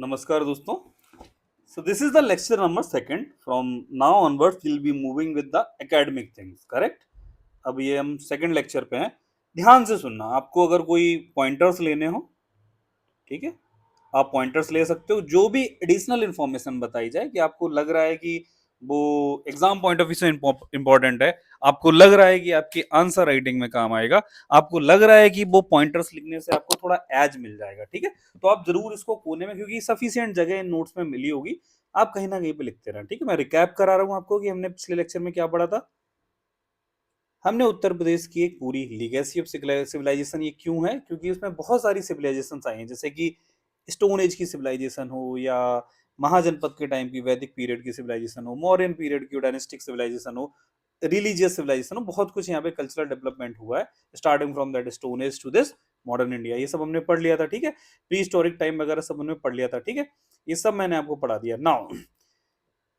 नमस्कार दोस्तों. So this is the lecture number second. From now onwards we'll be moving with the academic things. Correct? अब ये हम second lecture पे हैं. ध्यान से सुनना. आपको अगर कोई पॉइंटर्स लेने हो, ठीक है, आप पॉइंटर्स ले सकते हो. जो भी एडिशनल इंफॉर्मेशन बताई जाए कि आपको लग रहा है कि वो एग्जाम पॉइंट ऑफ व्यू से इंपॉर्टेंट है, आपको लग रहा है कि आपकी आंसर राइटिंग में काम आएगा, आपको लग रहा है कि वो पॉइंटर्स लिखने से आपको थोड़ा एज मिल जाएगा, ठीक है, तो आप जरूर इसको कोने में, क्योंकि सफिशिएंट जगह इन नोट्स में मिली होगी, आप कहीं ना कहीं पे लिखते रहें. ठीक है, मैं रिकैप करा रहा हूं आपको कि हमने पिछले लेक्चर में क्या पढ़ा था. हमने उत्तर प्रदेश की एक पूरी लीगेसी ऑफ सिविलाइजेशन, ये क्यों है, क्योंकि उसमें बहुत सारी सिविलाइजेशन आई हैं, जैसे कि स्टोन एज की सिविलाइजेशन हो, या महाजनपद के टाइम की वैदिक पीरियड की सिविलाइजेशन हो, मौर्यन पीरियड की डायनेस्टिक सिविलाइजेशन हो, रिलीजियस सिविलाइजेशन हो, बहुत कुछ यहाँ पे कल्चरल डेवलपमेंट हुआ है starting from that stone age to this modern India. ये सब हमने पढ़ लिया था. ठीक है, प्री हिस्टोरिक टाइम वगैरह सब हमने पढ़ लिया था. ठीक है, ये सब मैंने आपको पढ़ा दिया. नाउ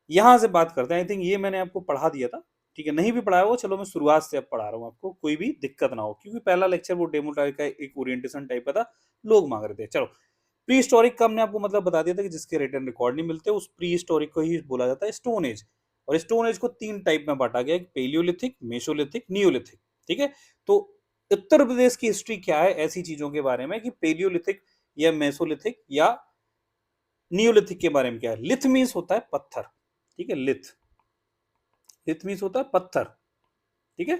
यहां से बात करते हैं. आई थिंक ये मैंने आपको पढ़ा दिया था. ठीक है, नहीं भी पढ़ाया वो, चलो मैं शुरुआत से अब पढ़ा रहा हूँ आपको, कोई भी दिक्कत ना हो, क्योंकि पहला लेक्चर वो डेमो टाइप का एक ओरिएंटेशन टाइप का था, लोग मांग रहे थे. चलो, प्री हिस्टोरिक का हमने आपको मतलब बता दिया था कि जिसके रिटर्न रिकॉर्ड नहीं मिलते, उस प्री हिस्टोरिक को ही बोला जाता है स्टोन एज. और स्टोन एज को तीन टाइप में बांटा गया, पेलियोलिथिक, मेसोलिथिक, नियोलिथिक. ठीक है, तो उत्तर प्रदेश की हिस्ट्री क्या है ऐसी चीजों के बारे में कि पेलियोलिथिक या मेसोलिथिक या नियोलिथिक के बारे में क्या है. लिथ मीन्स होता है पत्थर. ठीक है, लिथ, लिथ मीन्स होता है पत्थर. ठीक है,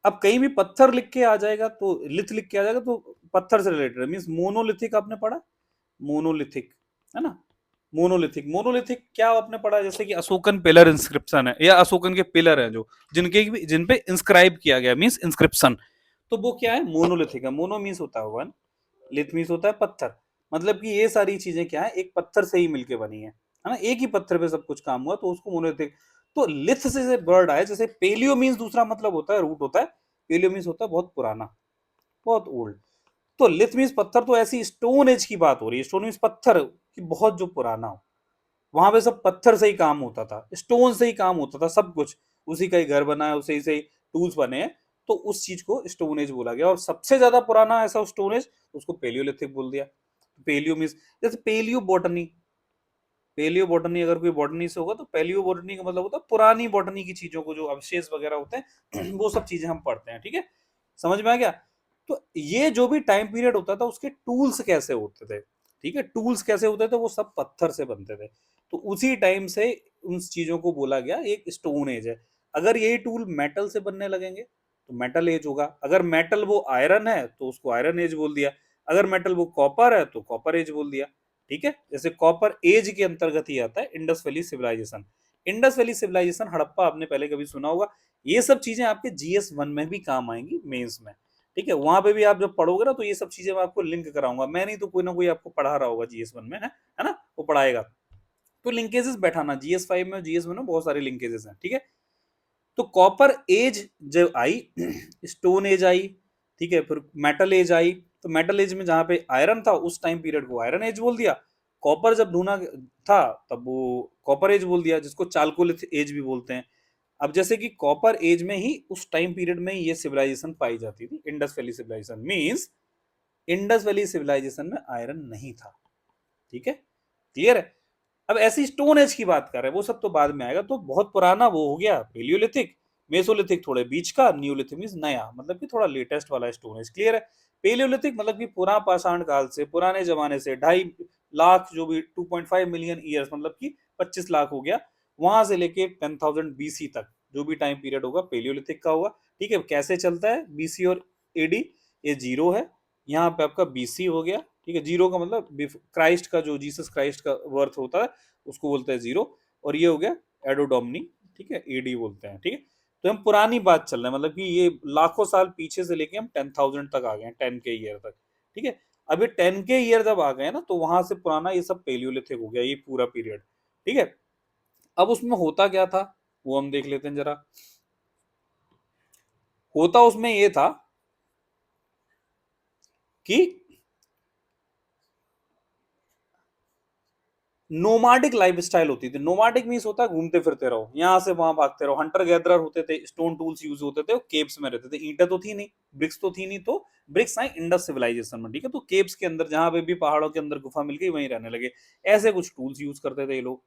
अब कहीं भी पत्थर लिख के आ जाएगा तो लिथ लिख के आ जाएगा तो पत्थर से रिलेटेड है. मीन्स मोनोलिथिक आपने पढ़ा, मोनोलिथिक है ना. मोनोलिथिक, मोनोलिथिक क्या आपने पढ़ा, जैसे कि अशोकन पिलर इंस्क्रिप्शन है, या अशोकन के पिलर है जो जिन पे इंस्क्राइब किया गया, मीन्स इंस्क्रिप्शन, तो वो क्या है, मोनोलिथिक है. मोनो मीन्स होता है वन, लिथ मीन्स होता है पत्थर. मतलब कि ये सारी चीजें क्या है, एक पत्थर से ही मिलके बनी है ना, एक ही पत्थर पे सब कुछ काम हुआ, तो उसको मोनोलिथिक. तो लिथ से वर्ड आया, जैसे पेलियो मीन्स दूसरा मतलब होता है, रूट होता है. पेलियो मीन्स होता है बहुत पुराना, बहुत ओल्ड. तो लिथ मीन्स पत्थर, तो ऐसी स्टोन एज की बात हो रही है. स्टोन मीन्स पत्थर कि बहुत जो पुराना हो, वहां पे सब पत्थर से ही काम होता था, स्टोन से ही काम होता था, सब कुछ उसी का ही घर बना है, उसी से ही टूल्स बने हैं, तो उस चीज को स्टोन एज बोला गया. और सबसे ज्यादा पुराना ऐसा स्टोन एज, उसको पेलियोलिथिक बोल दिया. पेलियो मीन्स जैसे पेलियो बॉटनी, पेलियो बॉटनी अगर कोई बॉटनी से होगा तो पेलियो बॉटनी का मतलब होता है पुरानी बॉटनी की चीजों को, जो अवशेष वगैरह होते हैं वो सब चीजें हम पढ़ते हैं. ठीक है, समझ में आ गया. तो ये जो भी टाइम पीरियड होता था, उसके टूल्स कैसे होते थे, ठीक है, टूल्स कैसे होते थे, वो सब पत्थर से बनते थे. तो उसी टाइम से उन चीजों को बोला गया एक स्टोन एज है. अगर यही टूल मेटल से बनने लगेंगे तो मेटल एज होगा. अगर मेटल वो आयरन है तो उसको आयरन एज बोल दिया. अगर मेटल वो कॉपर है तो कॉपर एज बोल दिया. ठीक है, जैसे कॉपर एज के अंतर्गत ही आता है Indus valley civilization. Indus valley civilization, Harappa आपने पहले कभी सुना होगा. ये सब चीजें आपके जीएस वन में भी काम आएंगी, मेंस में. ठीक है, वहां पे भी आप जब पढ़ोगे ना, तो ये सब चीजें मैं आपको लिंक कराऊंगा. मैं नहीं तो कोई ना कोई आपको पढ़ा रहा होगा जीएस वन में, है ना, वो पढ़ाएगा. तो लिंकेजेस बैठाना, जीएस फाइव में, जीएस वन में बहुत सारे लिंकेजेस हैं. ठीक है, तो कॉपर एज जब आई, स्टोन एज आई, ठीक है, फिर मेटल एज आई. तो मेटल एज में जहां पे आयरन था, उस टाइम पीरियड को आयरन एज बोल दिया. कॉपर जब ढूंढा था, तब वो कॉपर एज बोल दिया, जिसको चालकोलिथ एज भी बोलते हैं. अब जैसे कि कॉपर एज में ही, उस टाइम पीरियड में ये सिविलाइजेशन पाई जाती थी, Indus valley civilization. Means Indus valley civilization में आयरन नहीं था. ठीक है, क्लियर है. अब ऐसी स्टोन एज की बात कर रहे हैं, वो सब तो बाद में आएगा. तो बहुत पुराना वो हो गया पेलियोलिथिक, मेसोलिथिक थोड़े बीच का, नियोलिथिक मींस नया, मतलब कि थोड़ा लेटेस्ट वाला स्टोन एज. क्लियर है. पेलियोलिथिक मतलब कि पुराना पाषाण काल से, पुराने जमाने से, 2.5 लाख, जो भी 2.5 मिलियन ईयर्स, मतलब कि 25 लाख हो गया, वहां से लेके 10,000 बीसी तक जो भी टाइम पीरियड होगा पेलियोलिथिक का होगा. ठीक है, कैसे चलता है बीसी और एडी, ये जीरो है, यहाँ पे आपका बीसी हो गया. ठीक है, जीरो का मतलब क्राइस्ट का, जो जीसस क्राइस्ट का बर्थ होता है, उसको बोलते हैं जीरो. और ये हो गया एडोडोमनी. ठीक है, एडी बोलते हैं. ठीक है, तो हम पुरानी बात चल रहे हैं, मतलब कि ये लाखों साल पीछे से लेके हम 10,000 तक आ गए हैं, 10 के ईयर तक. ठीक है, अब ये 10 के ईयर जब आ गए ना, तो वहां से पुराना ये सब पेलियोलिथिक हो गया, ये पूरा पीरियड. ठीक है, अब उसमें होता क्या था, वो हम देख लेते हैं जरा. होता उसमें ये था कि नोमाडिक लाइफस्टाइल होती थी। नोमाडिक मीन्स होता है घूमते फिरते रहो, यहाँ से वहां भागते रहो। हंटर गैदरर होते थे, स्टोन टूल्स यूज होते थे, केव्स में रहते थे। ईंटें तो थी नहीं, ब्रिक्स तो थी नहीं, तो ब्रिक्स आए इंडस सिविलाइजेशन में, ठीक है। तो केव्स के अंदर जहां पे भी पहाड़ों के अंदर गुफा मिल गई वहीं रहने लगे। ऐसे कुछ टूल्स यूज करते थे ये लोग,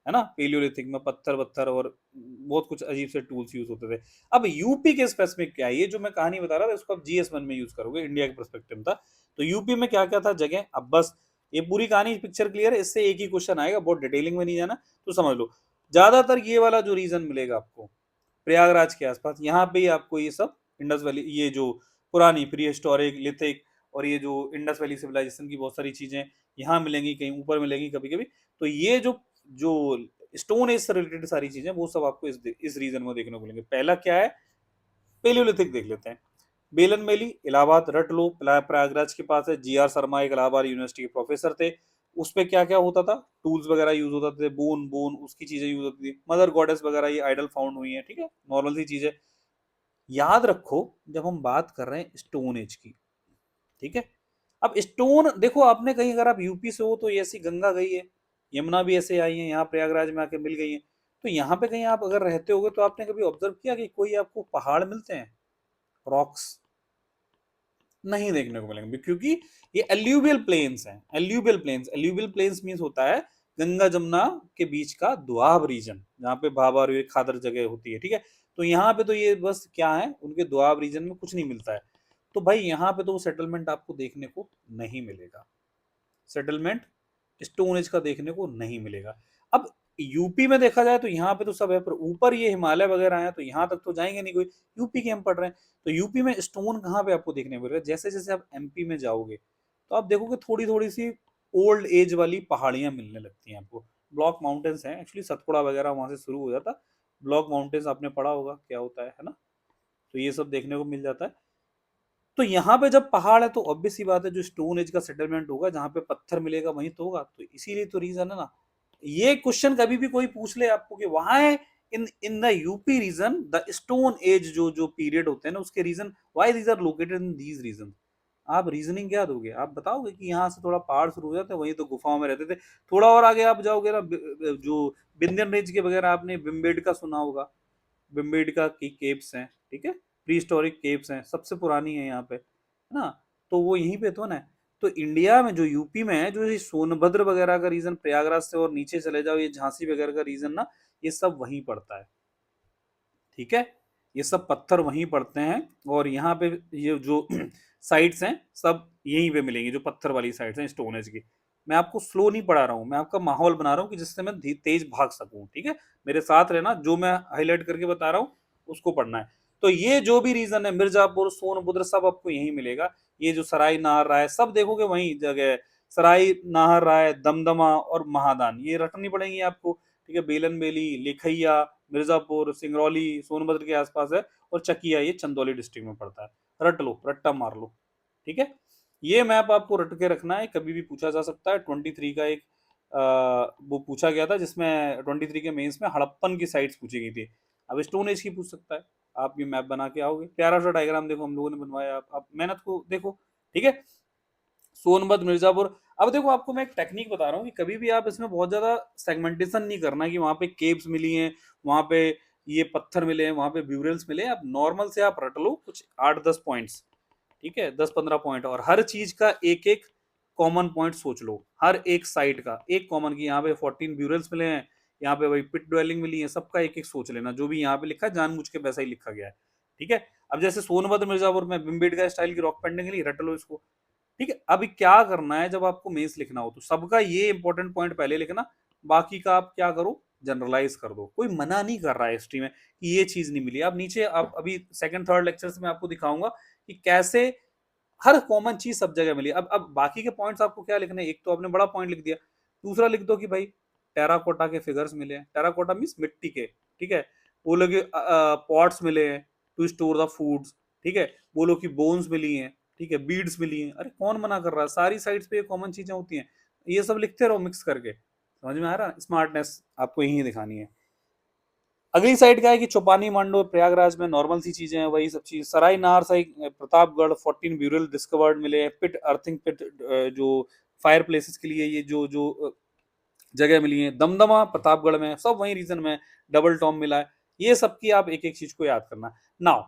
है ना। पेलियोलिथिक में पत्थर वत्थर और बहुत कुछ अजीब से टूल्स यूज होते थे। अब यूपी के स्पेसिफिक क्या है, ये जो मैं कहानी बता रहा था इसको आप GS1 में यूज करोगे, इंडिया के परस्पेक्टिव में था। तो यूपी में क्या क्या था जगह, अब बस ये पूरी कहानी पिक्चर क्लियर है, इससे एक ही क्वेश्चन आएगा, बहुत डिटेलिंग में नहीं जाना, तो समझ लो। ज्यादातर ये वाला जो रीजन मिलेगा आपको प्रयागराज के आसपास, यहाँ पे ही आपको ये सब इंडस वैली, ये जो पुरानी प्री हिस्टोरिक लिथिक और ये जो इंडस वैली सिविलाइजेशन की बहुत सारी चीजें यहाँ मिलेंगी, कहीं ऊपर मिलेंगी कभी कभी। तो ये जो जो स्टोन एज से रिलेटेड सारी चीजें वो सब आपको इस रीजन में देखने को मिलेंगे। पहला क्या है, पेलियोलिथिक देख लेते हैं। बेलन मैली इलाहाबाद रट लो, प्रयागराज के पास है। GR शर्मा एक इलाहाबाद यूनिवर्सिटी के प्रोफेसर थे। उस पे क्या क्या होता था, टूल्स वगैरह यूज होता थे, बोन बोन उसकी चीजें यूज होती थी, मदर गॉडेस वगैरह ये आइडल फाउंड हुई है, ठीक है, नॉर्मल सी चीज है। याद रखो जब हम बात कर रहे हैं स्टोन एज की, ठीक है। अब स्टोन देखो, आपने कहीं अगर आप यूपी से हो तो ये ऐसी गंगा गई है, यमुना भी ऐसे आई है, यहाँ प्रयागराज में आके मिल गई है। तो यहाँ पे कहीं आप अगर रहते होगे तो आपने कभी ऑब्जर्व किया कि कोई आपको पहाड़ मिलते हैं, रॉक्स नहीं देखने को मिलेंगे, क्योंकि ये एल्यूवियल प्लेन्स हैं। एल्यूवियल प्लेन्स मींस होता है गंगा जमुना के बीच का दोआब रीजन, जहाँ पे भाभा और ये खादर जगह होती है, ठीक है। तो यहाँ पे तो ये बस क्या है, उनके दोआब रीजन में कुछ नहीं मिलता है। तो भाई यहाँ पे तो वो सेटलमेंट आपको देखने को नहीं मिलेगा, सेटलमेंट स्टोन एज का देखने को नहीं मिलेगा। अब यूपी में देखा जाए तो यहाँ पे तो सब है, पर ऊपर ये हिमालय वगैरह है तो यहाँ तक तो जाएंगे नहीं कोई, यूपी के हम पढ़ रहे हैं। तो यूपी में स्टोन कहाँ पे आपको देखने को मिलेगा, जैसे जैसे आप MP में जाओगे तो आप देखोगे थोड़ी थोड़ी सी ओल्ड एज वाली पहाड़ियां मिलने लगती हैं आपको। ब्लॉक माउंटेन्स हैं एक्चुअली, सतपुड़ा वगैरह वहां से शुरू हो जाता। ब्लॉक माउंटेन्स आपने पढ़ा होगा क्या होता है ना। तो ये सब देखने को मिल जाता है। तो यहाँ पे जब पहाड़ है तो ऑब्वियस सी बात है जो स्टोन एज का सेटलमेंट होगा, जहाँ पे पत्थर मिलेगा वहीं तो होगा। तो इसीलिए तो रीजन है ना। ये क्वेश्चन कभी भी कोई पूछ ले आपको कि why in in the UP region the stone age जो जो पीरियड होते हैं ना उसके region, why these are located in these region, आप रीजनिंग क्या दोगे, आप बताओगे कि यहाँ से थोड़ा पहाड़ शुरू हो जाते हैं, वहीं तो गुफाओं में रहते थे। थोड़ा और आगे आप जाओगे ना, जो विंध्यन रेंज के वगैरह, आपने बिम्बेडका सुना होगा, बिम्बेडका की केव्स हैं, ठीक है, प्री हिस्टोरिक केव्स हैं, सबसे पुरानी है यहाँ पे, है ना। तो वो यहीं पे तो ना। तो इंडिया में जो यूपी में है, जो ये सोनभद्र वगैरह का रीजन, प्रयागराज से और नीचे चले जाओ ये झांसी वगैरह का रीजन ना, ये सब वहीं पड़ता है, ठीक है। ये सब पत्थर वहीं पड़ते हैं। और यहाँ पे ये जो साइट्स हैं सब यहीं पे मिलेंगी, जो पत्थर वाली साइट्स हैं स्टोन एज की। मैं आपको स्लो नहीं पढ़ा रहा हूँ, मैं आपका माहौल बना रहा हूँ कि जिससे मैं तेज भाग सकूँ, ठीक है। मेरे साथ रहना, जो मैं हाईलाइट करके बता रहा हूँ उसको पढ़ना है। तो ये जो भी रीजन है, मिर्जापुर सोनभद्र सब आपको यहीं मिलेगा। ये जो सराय नाहर राय सब देखोगे वहीं जगह है। सराय नाहर राय, दमदमा और महादान ये रटनी पड़ेंगी आपको, ठीक है। बेलन बेली, लिखैया, मिर्जापुर, सिंगरौली सोनभद्र के आसपास है। और चकिया ये चंदौली डिस्ट्रिक्ट में पड़ता है। रट लो, रट्टा मार लो, ठीक है। ये मैप आपको रट के रखना है, कभी भी पूछा जा सकता है। 23 का एक वो पूछा गया था जिसमें 23 के मेंस में हड़प्पन की साइट्स पूछी गई थी। अब स्टोन एज की पूछ सकता है। आप ये मैप बना के आओगे, प्यारा सा डायग्राम देखो हम लोगों ने बनवाया, आप मेहनत को देखो, ठीक है। सोनभद्र, मिर्जापुर। अब देखो आपको मैं एक टेक्निक बता रहा हूँ कि कभी भी आप इसमें बहुत ज्यादा सेगमेंटेशन नहीं करना कि वहां पे केव्स मिली हैं, वहां पे ये पत्थर मिले हैं, वहां पे ब्यूरल्स मिले हैं। आप नॉर्मल से आप रट लो कुछ 8-10 पॉइंट्स, ठीक है, 10-15 पॉइंट, और हर चीज का एक एक कॉमन पॉइंट सोच लो। हर एक साइड का एक कॉमन, की यहाँ पे 14 ब्यूरल्स मिले हैं, यहाँ पे वही पिट ड्वेलिंग मिली है, सबका एक एक सोच लेना। जो भी यहाँ पे लिखा है जानबूझ के वैसा ही लिखा गया है, ठीक है। अब जैसे सोनभद्र मिर्जापुर में बिम्बेडका स्टाइल की रॉक पेंटिंग के लिए रट लो इसको, ठीक है। अभी क्या करना है, जब आपको मेंस लिखना हो तो सबका ये इंपॉर्टेंट पॉइंट पहले लिखना, बाकी का आप क्या करो, जनरलाइज कर दो। कोई मना नहीं कर रहा है हिस्ट्री में कि ये चीज नहीं मिली। आप नीचे, आप अभी सेकंड थर्ड लेक्चर में आपको दिखाऊंगा कि कैसे हर कॉमन चीज सब जगह मिली। अब बाकी के पॉइंट्स आपको क्या लिखने, एक तो आपने बड़ा पॉइंट लिख दिया, दूसरा लिख दो कि भाई टेराकोटा के फिगर्स मिले हैं, टेराकोटा मीन्स मिट्टी के, ठीक है। बोलो कि पॉट्स मिले हैं टू स्टोर द फूड्स, ठीक है। बोलो कि बोन्स मिली हैं, ठीक है, बीड्स मिली हैं। अरे कौन मना कर रहा है, सारी साइड्स पे ये कॉमन चीजें होती हैं, ये सब लिखते रहो मिक्स करके। समझ में आ रहा है, स्मार्टनेस आपको यही दिखानी है। अगली साइड क्या है कि चौपानी मांडो प्रयागराज में नॉर्मल सी चीजें हैं, वही सब चीज। सराय नाहर साई प्रतापगढ़ 14 ब्यूरल डिस्कवर्ड मिले हैं। पिट अर्थिंग पिट जो फायर प्लेसेस के लिए ये जो जो जगह मिली है, दमदमा प्रतापगढ़ में, सब वही रीजन में, डबल टॉम मिला है। ये सब की आप एक एक चीज को याद करना। नाउ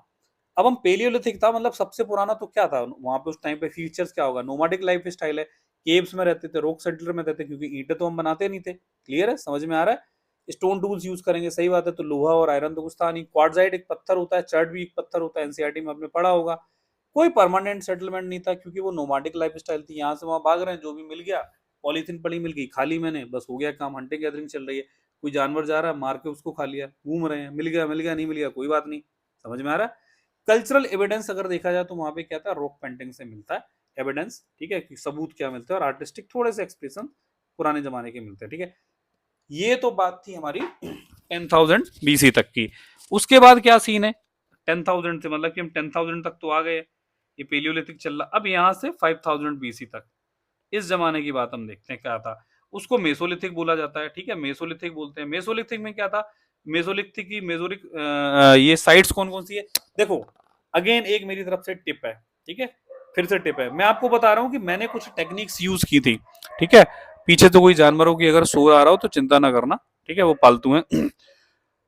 अब हम पेलियोलिथिक था, मतलब सबसे पुराना तो क्या था वहां पे उस टाइम पे, फीचर्स क्या होगा, नोमैडिक लाइफ स्टाइल है, केव्स में रहते थे, रॉक सेटलर में रहते थे, क्योंकि ईंटें तो हम बनाते नहीं थे। क्लियर है, समझ में आ रहा है। स्टोन टूल्स यूज करेंगे, सही बात है, तो लोहा और आयरन तो कुछ था नहीं। क्वार्टजाइट एक पत्थर होता है, चर्ट भी एक पत्थर होता है, एनसीईआरटी में आपने पढ़ा होगा। कोई परमानेंट सेटलमेंट नहीं था, क्योंकि वो नोमैडिक लाइफ स्टाइल थी, यहाँ से वहां भाग रहे हैं, जो भी मिल गया, पॉलीथीन पड़ी मिल गई, खा ली मैंने, बस हो गया काम, हंटिंग गैदरिंग चल रही है, कोई जानवर जा रहा है, मार के उसको खा लिया, घूम रहे हैं, मिल गया नहीं मिल गया कोई बात नहीं। समझ में आ रहा है। कल्चरल एविडेंस अगर देखा जाए तो वहां पे क्या था, रॉक पेंटिंग से मिलता है एविडेंस, ठीक है, कि सबूत क्या मिलते हैं, और आर्टिस्टिक थोड़े से एक्सप्रेशन पुराने जमाने के मिलते हैं, ठीक है। ये तो बात थी हमारी 10,000 बीसी तक की। उसके बाद क्या सीन है, 10,000 से मतलब कि हम 10,000 तक तो आ गए, ये पेलियोलिथिक चल रहा, अब यहाँ से 5,000 बीसी तक इस जमाने की बात हम देखते हैं क्या था। उसको मेसोलिथिक बोला जाता है, ठीक है, मेसोलिथिक बोलते हैं। मेसोलिथिक में क्या था, मेसोलिथिक की मेसोलिक ये साइट्स कौन कौन सी है, देखो, अगेन एक मेरी तरफ से टिप है, ठीक है, फिर से टिप है, मैं आपको बता रहा हूँ कि मैंने कुछ टेक्निक्स यूज की थी, ठीक है। पीछे तो कोई जानवरों की अगर शोर आ रहा हो तो चिंता ना करना, ठीक है, वो पालतू हैं।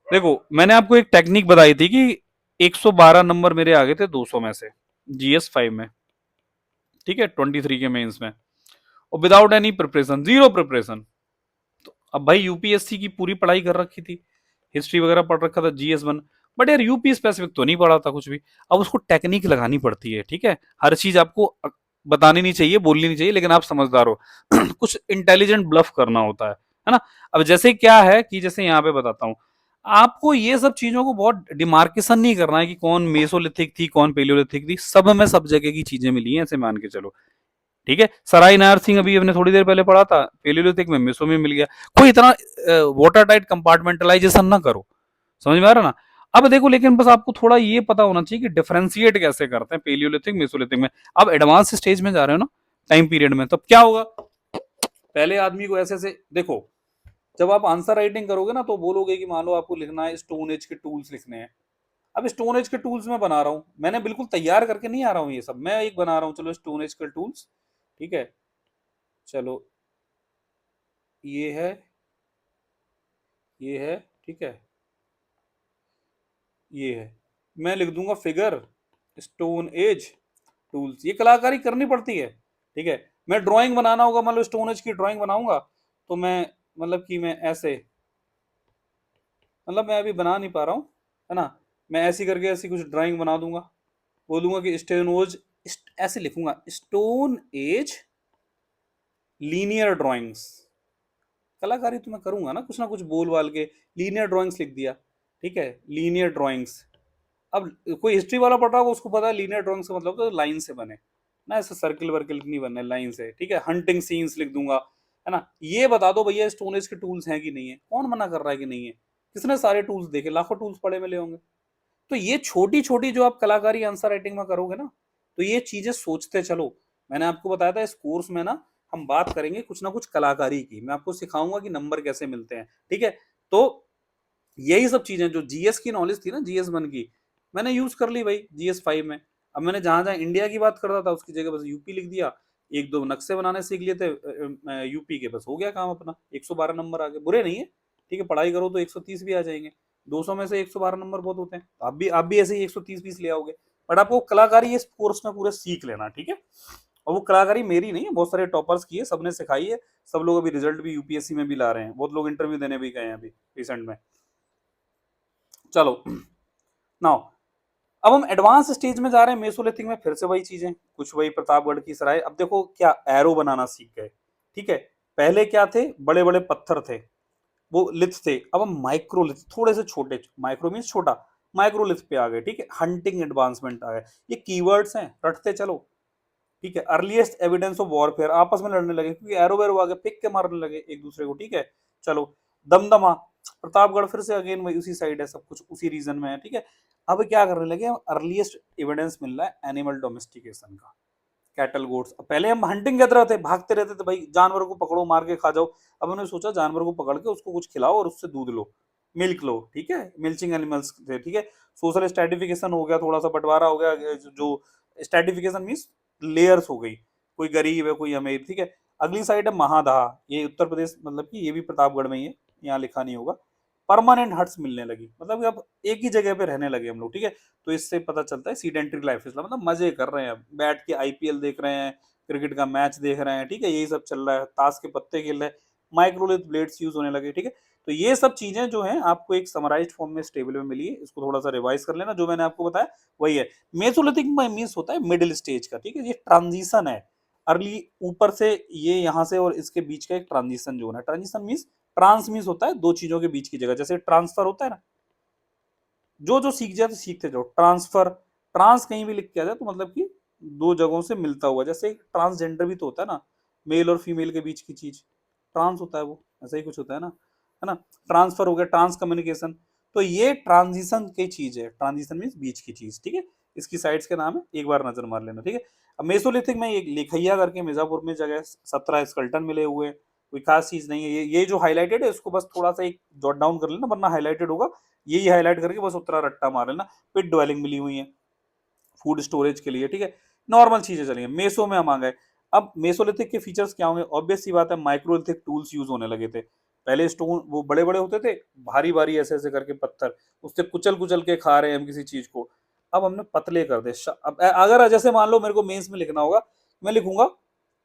देखो मैंने आपको एक टेक्निक बताई थी कि 112 नंबर मेरे आ गए थे 200 में से, GS5 में, ठीक है, 23 के मेंस में, और without any preparation, zero preparation. तो अब भाई यूपीएससी की पूरी पढ़ाई कर रखी थी, हिस्ट्री वगैरह पढ़ रखा था, GS1, बट यार यूपी स्पेसिफिक तो नहीं पढ़ा था कुछ भी। अब उसको टेक्निक लगानी पड़ती है, ठीक है, हर चीज आपको बतानी नहीं चाहिए, बोलनी नहीं चाहिए, लेकिन आप समझदार हो। कुछ इंटेलिजेंट ब्लफ करना होता है ना। अब जैसे क्या है कि जैसे यहाँ पे बताता हूँ, आपको ये सब चीजों को बहुत डिमार्केशन नहीं करना है कि कौन मेसोलिथिक थी कौन पेलियोलिथिक थी, सब में सब जगह की चीजें मिली हैं, ऐसे मान के चलो, ठीक है। सराय नायर सिंह अभी हमने थोड़ी देर पहले पढ़ा था, पेलियोलिथिक में मेसो में मिल गया। कोई इतना वाटर टाइट कंपार्टमेंटलाइजेशन ना करो, समझ में आ रहा ना। अब देखो, लेकिन बस आपको थोड़ा ये पता होना चाहिए कि डिफरेंशिएट कैसे करते हैं पेलियोलिथिक मेसोलिथिक में। अब एडवांस स्टेज में जा रहे हो ना टाइम पीरियड में, तब क्या होगा, पहले आदमी को ऐसे ऐसे देखो, जब आप आंसर राइटिंग करोगे ना तो बोलोगे कि मान लो आपको लिखना है स्टोन एज के टूल्स लिखने हैं। अब स्टोन एज के टूल्स में बना रहा हूँ, मैंने बिल्कुल तैयार करके नहीं आ रहा हूँ, ये सब मैं एक बना रहा हूँ, चलो स्टोन एज के टूल्स, ठीक है, चलो ये है, ये है, ठीक है, ये है, मैं लिख दूंगा फिगर स्टोन एज टूल्स, ये कलाकारी करनी पड़ती है, ठीक है। मैं ड्राइंग बनाना होगा, मान लो स्टोन एज की ड्राइंग बनाऊंगा, तो मैं मतलब कि मैं ऐसे, मतलब मैं अभी बना नहीं पा रहा हूँ, है ना, मैं ऐसी करके ऐसी कुछ ड्राइंग बना दूंगा, बोलूंगा कि स्टोन एज, ऐसे लिखूंगा स्टोन एज लीनियर ड्राइंग्स, कलाकारी तो मैं करूंगा ना कुछ बोल वाल के, लीनियर ड्राइंग्स लिख दिया, ठीक है, लीनियर ड्राइंग्स। अब कोई हिस्ट्री वाला पढ़ रहा होगा उसको पता है लीनियर ड्राइंग्स का मतलब तो लाइन से बने ना, ऐसे सर्किल वर्किल नहीं बनने, लाइन से, ठीक है। हंटिंग सीन्स लिख दूंगा, है ना। ये बता दो भैया स्टोन एज के टूल्स हैं कि नहीं है, कौन मना कर रहा है कि नहीं है, किसने सारे टूल्स देखे, लाखों टूल्स पड़े मिले होंगे। तो ये छोटी छोटी जो आप कलाकारी आंसर राइटिंग में करोगे ना, तो ये चीजें सोचते चलो। मैंने आपको बताया था इस कोर्स में ना हम बात करेंगे कुछ ना कुछ कलाकारी की, मैं आपको सिखाऊंगा कि नंबर कैसे मिलते हैं, ठीक है। तो यही सब चीजें जो जीएस की नॉलेज थी ना, GS1 की, मैंने यूज कर ली भाई GS5 में। अब मैंने जहां जहां इंडिया की बात कर रहा था उसकी जगह बस यूपी लिख दिया, एक दो नक्शे बनाने सीख लिए थे यूपी के, बस हो गया काम अपना, 112 नंबर आ गए, बुरे नहीं है, ठीक है, पढ़ाई करो तो 130 भी आ जाएंगे, 200 में से 112 नंबर बहुत होते हैं, आप भी ऐसे ही 130-20 ले आओगे। बट आपको कलाकारी इस कोर्स में पूरे सीख लेना, ठीक है। और वो कलाकारी मेरी नहीं है, बहुत सारे टॉपर्स की है, सबने सिखाई है, सब लोग अभी रिजल्ट भी यूपीएससी में भी ला रहे हैं, बहुत लोग इंटरव्यू देने भी गए हैं अभी रिसेंट में। चलो नाउ अब हम एडवांस स्टेज में जा रहे हैं मेसोलिथिक में, फिर से वही चीजें, कुछ वही प्रतापगढ़ की सराय। अब देखो क्या एरो बनाना सीख गए, ठीक है, पहले क्या थे, बड़े बड़े पत्थर थे, वो लिथ थे, अब हम माइक्रोलिथ, थोड़े से छोटे, माइक्रो मीन्स छोटा, माइक्रोलिथ पे आ गए, ठीक है, हंटिंग एडवांसमेंट आ गए, ये कीवर्ड्स हैं, रटते चलो, ठीक है। अर्लीस्ट एविडेंस ऑफ वॉरफेयर, आपस में लड़ने लगे क्योंकि एरो वेरो आगे पिक के मारने लगे एक दूसरे को, ठीक है। चलो दमदमा प्रतापगढ़, फिर से अगेन वही उसी साइड है, सब कुछ उसी रीजन में है, ठीक है। अब क्या करने लगे, अर्लीस्ट एविडेंस मिल रहा है एनिमल डोमेस्टिकेशन का, कैटल गोट्स। पहले हम हंटिंग करते रहते, भागते रहते थे भाई, जानवरों को पकड़ो मार के खा जाओ। अब उन्होंने सोचा जानवर को पकड़ के उसको कुछ खिलाओ और उससे दूध लो, मिल्क लो, ठीक है, मिल्चिंग एनिमल्स थे, ठीक है। सोशल स्ट्रेटिफिकेशन हो गया, थोड़ा सा बंटवारा हो गया, जो स्ट्रेटिफिकेशन मीन्स लेयर्स हो गई, कोई गरीब है कोई अमीर, ठीक है। अगली साइड है महादहा, ये उत्तर प्रदेश, मतलब कि ये भी प्रतापगढ़ में ही है, यहाँ लिखा नहीं होगा। परमानेंट हट्स मिलने लगी, मतलब कि अब एक ही जगह पे रहने लगे हम लोग, ठीक है। तो इससे पता चलता है सीडेंटरी लाइफ स्टाइल, मतलब मजे कर रहे हैं, अब बैठ के आईपीएल देख रहे हैं, क्रिकेट का मैच देख रहे हैं, ठीक है, यही सब चल रहा है, ताश के पत्ते खेल रहे हैं, माइक्रोलिथ ब्लेड्स यूज होने लगे, ठीक है। तो ये सब चीजें जो हैं आपको एक समराइज्ड फॉर्म में स्टेबल में मिली है, इसको थोड़ा सा रिवाइज कर लेना, जो मैंने आपको बताया वही है। मेसोलिथिक मीन्स होता है मिडिल स्टेज का, ठीक है, ये ट्रांजिशन है अर्ली, ऊपर से ये यहाँ से और इसके बीच का एक ट्रांजिशन जोन है। ट्रांजिशन मीन्स, ट्रांस मीन्स होता है दो चीजों के बीच की जगह, जैसे ट्रांसफर होता है ना, जो जो सीख जाए तो सीखते जाओ, ट्रांसफर, ट्रांस कहीं भी लिख के आ जाए तो मतलब कि दो जगहों से मिलता हुआ, जैसे ट्रांसजेंडर भी तो होता है ना, मेल और फीमेल के बीच की चीज ट्रांस होता है, वो ऐसा ही कुछ होता है ना। ट्रांसफर हो गया, ट्रांस कम्युनिकेशन, तो ये ट्रांजिशन की चीज है, ट्रांजिशन मीन्स बीच की चीज, ठीक है। इसकी साइड्स के नाम है, एक बार नजर मार लेना, ठीक है। अब मेसोलिथिक में एक लिखैया करके मिर्जापुर में जगह 17 स्कल्टन मिले हुए हैं, कोई खास चीज नहीं है, ये जो हाईलाइटेड है इसको बस थोड़ा सा एक जॉट डाउन कर लेना, वरना हाईलाइटेड होगा, यही हाईलाइट करके बस उतरा रट्टा मार लेना। पिट ड्वेलिंग मिली हुई है फूड स्टोरेज के लिए, ठीक है, नॉर्मल चीजें चलेंगे। मेसो में हम आ गए, अब मेसोलिथिक के फीचर्स क्या होंगे, ऑब्वियस सी बात है, माइक्रोलिथिक टूल्स यूज होने लगे थे। पहले स्टोन वो बड़े बड़े होते थे, भारी भारी ऐसे ऐसे करके पत्थर, उससे कुचल कुचल के खा रहे हैं हम किसी चीज को, अब हमने पतले कर दे। अब अगर जैसे मान लो मेरे को मेंस में लिखना होगा, मैं लिखूंगा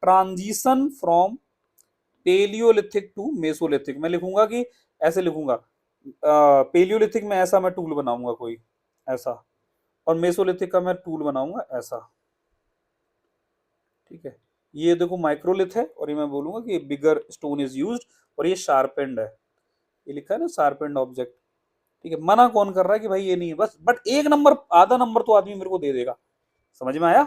transition from paleolithic to mesolithic, मैं लिखूंगा कि ऐसे लिखूंगा, पेलियोलिथिक में ऐसा मैं टूल बनाऊंगा कोई ऐसा, और मेसोलिथिक का मैं टूल बनाऊंगा ऐसा, ठीक है। ये देखो माइक्रोलिथ है, और ये मैं बोलूंगा कि बिगर स्टोन इज यूज्ड, और ये शार्पेंड है, ये लिखा है ना शार्पेंड ऑब्जेक्ट, ठीक है। मना कौन कर रहा है कि भाई ये नहीं है, बस बट एक नंबर आधा नंबर तो आदमी मेरे को दे देगा, समझ में आया।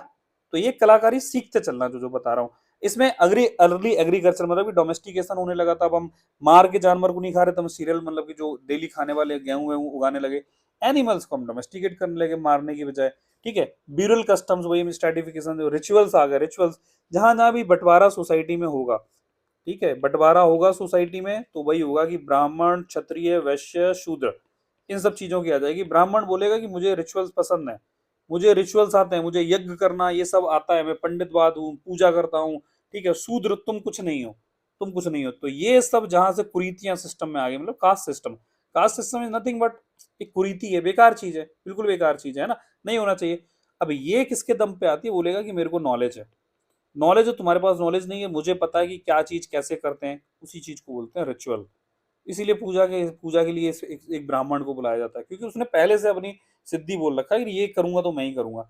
तो ये कलाकारी सीखते चलना, जो जो बता रहा हूँ। इसमें अर्ली एग्रीकल्चर, मतलब कि डोमेस्टिकेशन होने लगा था, अब हम मार के जानवर को नहीं खा रहे थे, हम सीरियल, मतलब कि जो डेली खाने वाले गेहूं वेहूं उगाने लगे, एनिमल्स को हम डोमेस्टिकेट करने लगे मारने की बजाय, ठीक है। ब्यूरल कस्टम्स, वही स्ट्रेटिफिकेशन, जो रिचुअल्स आ गए, रिचुअल्स जहां जहां भी बंटवारा सोसाइटी में होगा, ठीक है, बंटवारा होगा सोसाइटी में, तो वही होगा कि ब्राह्मण, क्षत्रिय, वैश्य, शूद्र, इन सब चीजों की आ जाएगी। ब्राह्मण बोलेगा कि मुझे रिचुअल्स पसंद है, मुझे रिचुअल्स आते हैं, मुझे यज्ञ करना ये सब आता है, मैं पंडितवाद हूँ, पूजा करता हूँ, ठीक है। शूद्र, तुम कुछ नहीं हो, तुम कुछ नहीं हो। तो ये सब जहां से कुरीतियां सिस्टम में आ गई, मतलब caste system, caste system is nothing but एक कुरीति है, बेकार चीज है, बिल्कुल बेकार चीज है ना, नहीं होना चाहिए। अब ये किसके दम पे आती है, बोलेगा कि मेरे को नॉलेज है, नॉलेज है, तुम्हारे पास नॉलेज नहीं है, मुझे पता है कि क्या चीज कैसे करते हैं, उसी चीज को बोलते हैं रिचुअल। इसीलिए पूजा के लिए एक ब्राह्मण को बुलाया जाता है, क्योंकि उसने पहले से अपनी सिद्धि बोल रखा है कि ये करूंगा तो मैं ही करूंगा।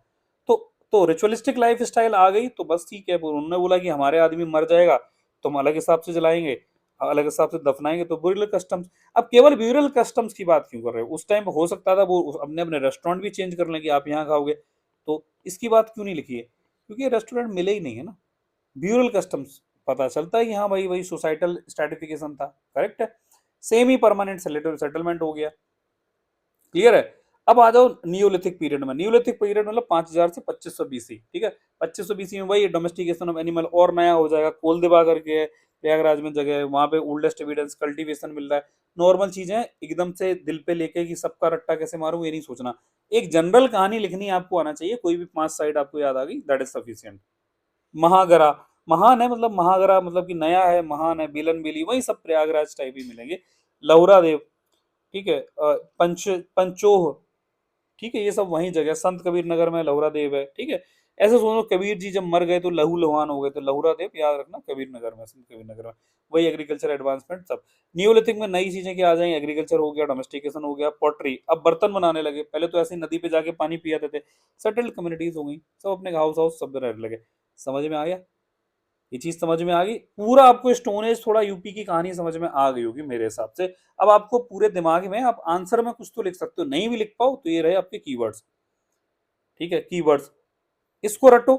तो तो रिचुअलिस्टिक लाइफ स्टाइल आ गई तो बस ठीक है, उन्होंने बोला कि हमारे आदमी मर जाएगा तो हम अलग हिसाब से जलाएंगे, अलग हिसाब से दफनाएंगे, तो ब्यूरल कस्टम्स। अब केवल ब्यूरल कस्टम्स की बात क्यों कर रहे हो, उस टाइम हो सकता था वो अपने अपने रेस्टोरेंट भी चेंज कर लें कि आप यहाँ खाओगे, तो इसकी बात क्यों नहीं लिखी है, क्योंकि रेस्टोरेंट मिले ही नहीं है ना। ब्यूरल कस्टम्स पता चलता है कि हाँ भाई वही सोसाइटल स्ट्रेटिफिकेशन था, करेक्ट है। सेमी परमानेंट सेटलमेंट हो गया, क्लियर है। अब आ जाओ नियोलिथिक पीरियड में, नियोलिथिक पीरियड मतलब 5000 से 2500 बीसी, ठीक है। 2500 बीसी में वही डोमेस्टिकेशन ऑफ एनिमल और नया हो जाएगा, कोलदेवा करके है, प्रयागराज में जगह है, वहां पे ओल्डेस्ट एविडेंस कल्टीवेशन मिल रहा है। नॉर्मल चीजें एकदम से दिल पे लेके कि सबका रट्टा कैसे मारूं, ये नहीं सोचना, एक जनरल कहानी लिखनी आपको आना चाहिए, कोई भी 5 साइड आपको याद आ गई दैट इज सफिशिएंट। महागरा, महान है मतलब महागरा, मतलब कि नया है, महान है, बिलन बिली, वही सब प्रयागराज टाइप ही मिलेंगे। लहुरा देव, ठीक है, पंचोह, ठीक है, ये सब वही जगह, संत कबीर नगर में लहुरा देव है, ठीक है। ऐसे सोचो कबीर जी जब मर गए तो लहू लुहान हो गए, तो लहुरा देव याद रखना, कबीर नगर में, संत कबीर नगर में। वही एग्रीकल्चर एडवांसमेंट सब। न्यूलिथिक में नई चीजें क्या आ जाएंगी, एग्रीकल्चर हो गया, डोमेस्टिकेशन हो गया, पॉटरी, अब बर्तन बनाने लगे, पहले तो ऐसे नदी पे जाके पानी पियाते थे, सेटल्ड कम्युनिटीज हो गई, सब अपने हाउस हाउस सब रहने लगे। समझ में आ गया, ये चीज समझ में आ गई, पूरा आपको स्टोन एज थोड़ा यूपी की कहानी समझ में आ गई होगी मेरे हिसाब से। अब आपको पूरे दिमाग में आप आंसर में कुछ तो लिख सकते हो, नहीं भी लिख पाओ तो ये रहे आपके कीवर्ड्स, ठीक है, कीवर्ड्स, इसको रटो,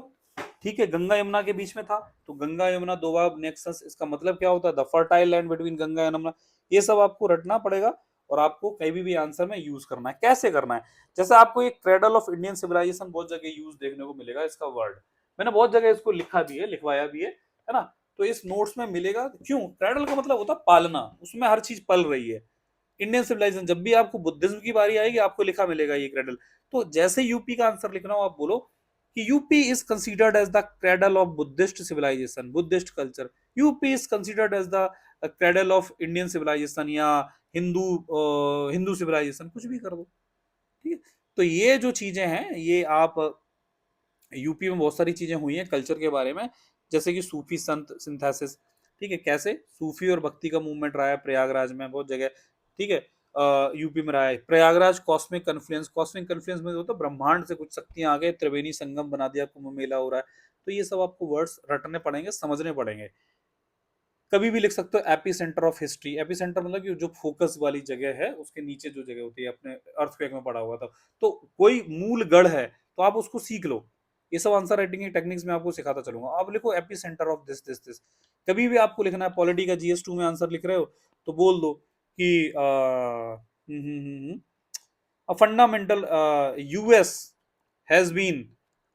ठीक है। गंगा यमुना के बीच में था, तो गंगा यमुना दोबाब नेक्सस, इसका मतलब क्या होता है, the fertile land between Ganga and Yamuna, ये सब आपको रटना पड़ेगा, और आपको कहीं भी आंसर में यूज करना है। कैसे करना है, जैसे आपको एक क्रेडल ऑफ इंडियन सिविलाइजेशन बहुत जगह यूज देखने को मिलेगा, इसका वर्ड मैंने बहुत जगह इसको लिखा भी है, लिखवाया भी है ना। तो इस नोट्स में मिलेगा, क्यों, क्रेडल का मतलब होता है पालना, उसमें हर चीज पल रही है। इंडियन सिविलाइजेशन, जब भी आपको बुद्धिज्म की बारी आएगी आपको लिखा मिलेगा ये क्रेडल। तो जैसे यूपी का आंसर लिखना हो आप बोलो कि UP is considered as the cradle of Buddhist civilization, Buddhist culture. UP is considered as the cradle of Indian civilization या हिंदू हिंदू सिविलाइजेशन, कुछ भी कर दो, ठीक है। तो ये जो चीजें हैं ये आप यूपी में बहुत सारी चीजें हुई हैं कल्चर के बारे में, जैसे कि सूफी संत सिंथेसिस, ठीक है, कैसे सूफी और भक्ति का मूवमेंट रहा है प्रयागराज में बहुत जगह, ठीक है। यूपी में रहा है Prayagraj cosmic confluence, cosmic confluence में होता है ब्रह्मांड से कुछ शक्तियां आ गए, त्रिवेणी संगम बना दिया, कुंभ मेला हो रहा है। तो ये सब आपको वर्ड्स रटने पड़ेंगे, समझने पड़ेंगे। कभी भी लिख सकते हो AP centre of history, AP centre मतलब कि जो फोकस वाली जगह है उसके नीचे जो जगह होती है, अपने अर्थक्वेक में पड़ा हुआ था, तो कोई मूल गढ़ है तो आप उसको सीख लो। ये सब आंसर राइटिंग की टेक्निक्स में आपको सिखाता चलूंगा। आप लिखो AP centre of this this this. कभी भी आपको लिखना है पॉलिटी का जीएस 2 में आंसर लिख रहे हो तो बोल दो कि a fundamental US has been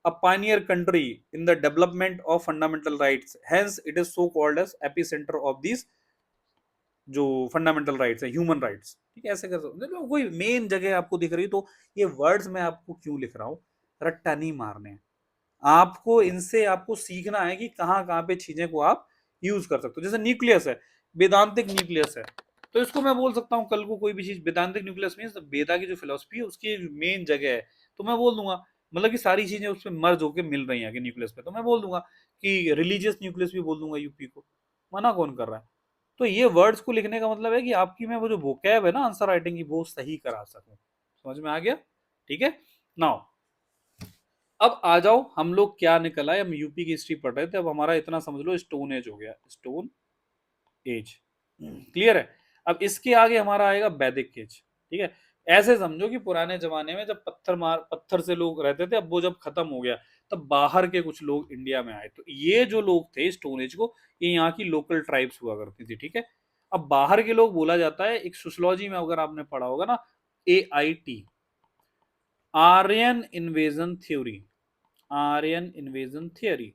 a pioneer country in the development of fundamental rights, hence it is so called as epicenter of these जो फंडामेंटल राइट्स है, ह्यूमन राइट्स, ठीक है। ऐसे कर सकते हो, कोई मेन जगह आपको दिख रही है तो ये वर्ड्स मैं आपको क्यों लिख रहा हूँ, रट्टा नहीं मारने हैं आपको, इनसे आपको सीखना है कि कहाँ कहाँ पे चीजें को आप यूज कर सकते हो। जैसे न्यूक्लियस है, वेदांतिक न्यूक्लियस है, तो इसको मैं बोल सकता हूँ कल को कोई भी चीज वेदांतिक न्यूक्लियस मीन्स वेदा की जो फिलोसफी है उसकी मेन जगह है, तो मैं बोल दूंगा मतलब कि सारी चीजें उसमें मर्ज होकर मिल रही हैं न्यूक्लियस पे, तो मैं बोल दूंगा कि रिलीजियस न्यूक्लियस भी बोल दूंगा यूपी को, मना कौन कर रहा है। तो ये वर्ड्स को लिखने का मतलब है कि आपकी मैं वो जो वोकैब है ना आंसर राइटिंग की वो सही करा सकूं। समझ में आ गया, ठीक है। नाउ अब आ जाओ, हम लोग क्या निकल आए, हम यूपी की हिस्ट्री पढ़ रहे थे, अब हमारा इतना समझ लो स्टोन एज हो गया, स्टोन एज क्लियर है। अब इसके आगे हमारा आएगा वैदिक एज, ठीक है। ऐसे समझो कि पुराने जमाने में जब पत्थर से लोग रहते थे, अब वो जब खत्म हो गया तब बाहर के कुछ लोग इंडिया में आए, तो ये जो लोग थे स्टोन एज को, ये यहाँ की लोकल ट्राइब्स हुआ करती थी, ठीक है। अब बाहर के लोग बोला जाता है, एक सोशियोलॉजी में अगर आपने पढ़ा होगा ना, AIT, Aryan invasion theory, Aryan invasion theory,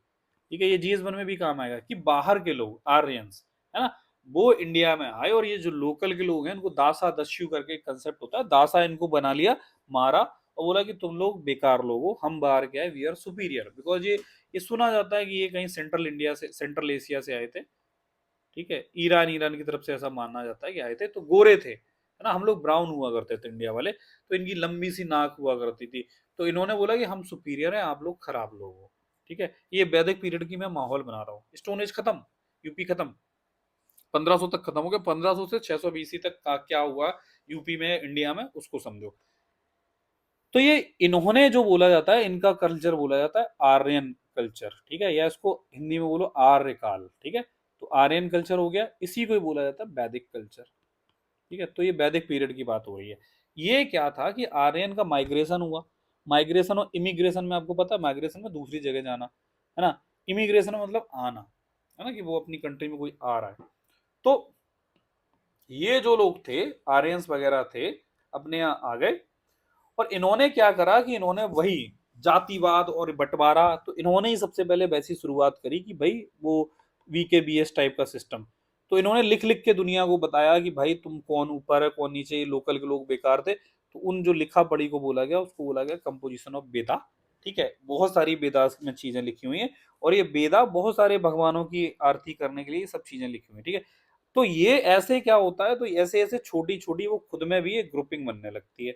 ठीक है। ये GS1 में भी काम आएगा कि बाहर के लोग आर्यंस है ना, वो इंडिया में आए और ये जो लोकल के लोग हैं इनको दासा दस्यु करके एक कंसेप्ट होता है, दासा इनको बना लिया, मारा और बोला कि तुम लोग बेकार लोग हो, हम बाहर के आए, वी आर सुपीरियर, बिकॉज ये सुना जाता है कि ये कहीं सेंट्रल इंडिया से, सेंट्रल एशिया से आए थे, ठीक है। ईरान ईरान की तरफ से ऐसा मानना जाता है कि आए थे, तो गोरे थे है ना, हम लोग ब्राउन हुआ करते थे इंडिया वाले, तो इनकी लंबी सी नाक हुआ करती थी, तो इन्होंने बोला कि हम सुपीरियर हैं, आप लोग खराब लोग हो, ठीक है। ये वैदिक पीरियड की मैं माहौल बना रहा हूँ। स्टोन एज खत्म, यूपी खत्म, 1500 तक खत्म हो गया, 1500 से 600 BC तक का क्या हुआ यूपी में इंडिया में उसको समझो। तो ये इन्होंने जो बोला जाता है इनका कल्चर बोला जाता है आर्यन कल्चर, ठीक है, या इसको हिंदी में बोलो आर्यकाल, ठीक है। तो आर्यन कल्चर हो गया, इसी को ही बोला जाता है वैदिक कल्चर, ठीक है। तो ये वैदिक पीरियड की बात हो रही है। ये क्या था कि आर्यन का माइग्रेशन हुआ, माइग्रेशन और इमिग्रेशन में आपको पता है, माइग्रेशन में दूसरी जगह जाना है ना, इमिग्रेशन मतलब आना, है ना, कि वो अपनी कंट्री में कोई आ रहा है। तो ये जो लोग थे आर्यंस वगैरह थे, अपने यहाँ आ गए और इन्होंने क्या करा कि इन्होंने वही जातिवाद और बंटवारा, तो इन्होंने ही सबसे पहले वैसी शुरुआत करी कि भाई वो VKBS टाइप का सिस्टम, तो इन्होंने लिख लिख के दुनिया को बताया कि भाई तुम कौन ऊपर है कौन नीचे, लोकल के लोग बेकार थे, तो उन जो लिखा पढ़ी को बोला गया, उसको बोला गया कंपोजिशन ऑफ वेदा, ठीक है। बहुत सारी वेदा में चीजें लिखी हुई हैं और ये वेदा बहुत सारे भगवानों की आरती करने के लिए सब चीजें लिखी हुई हैं, ठीक है। तो ये ऐसे क्या होता है, तो ऐसे ऐसे छोटी छोटी वो खुद में भी एक ग्रुपिंग बनने लगती है,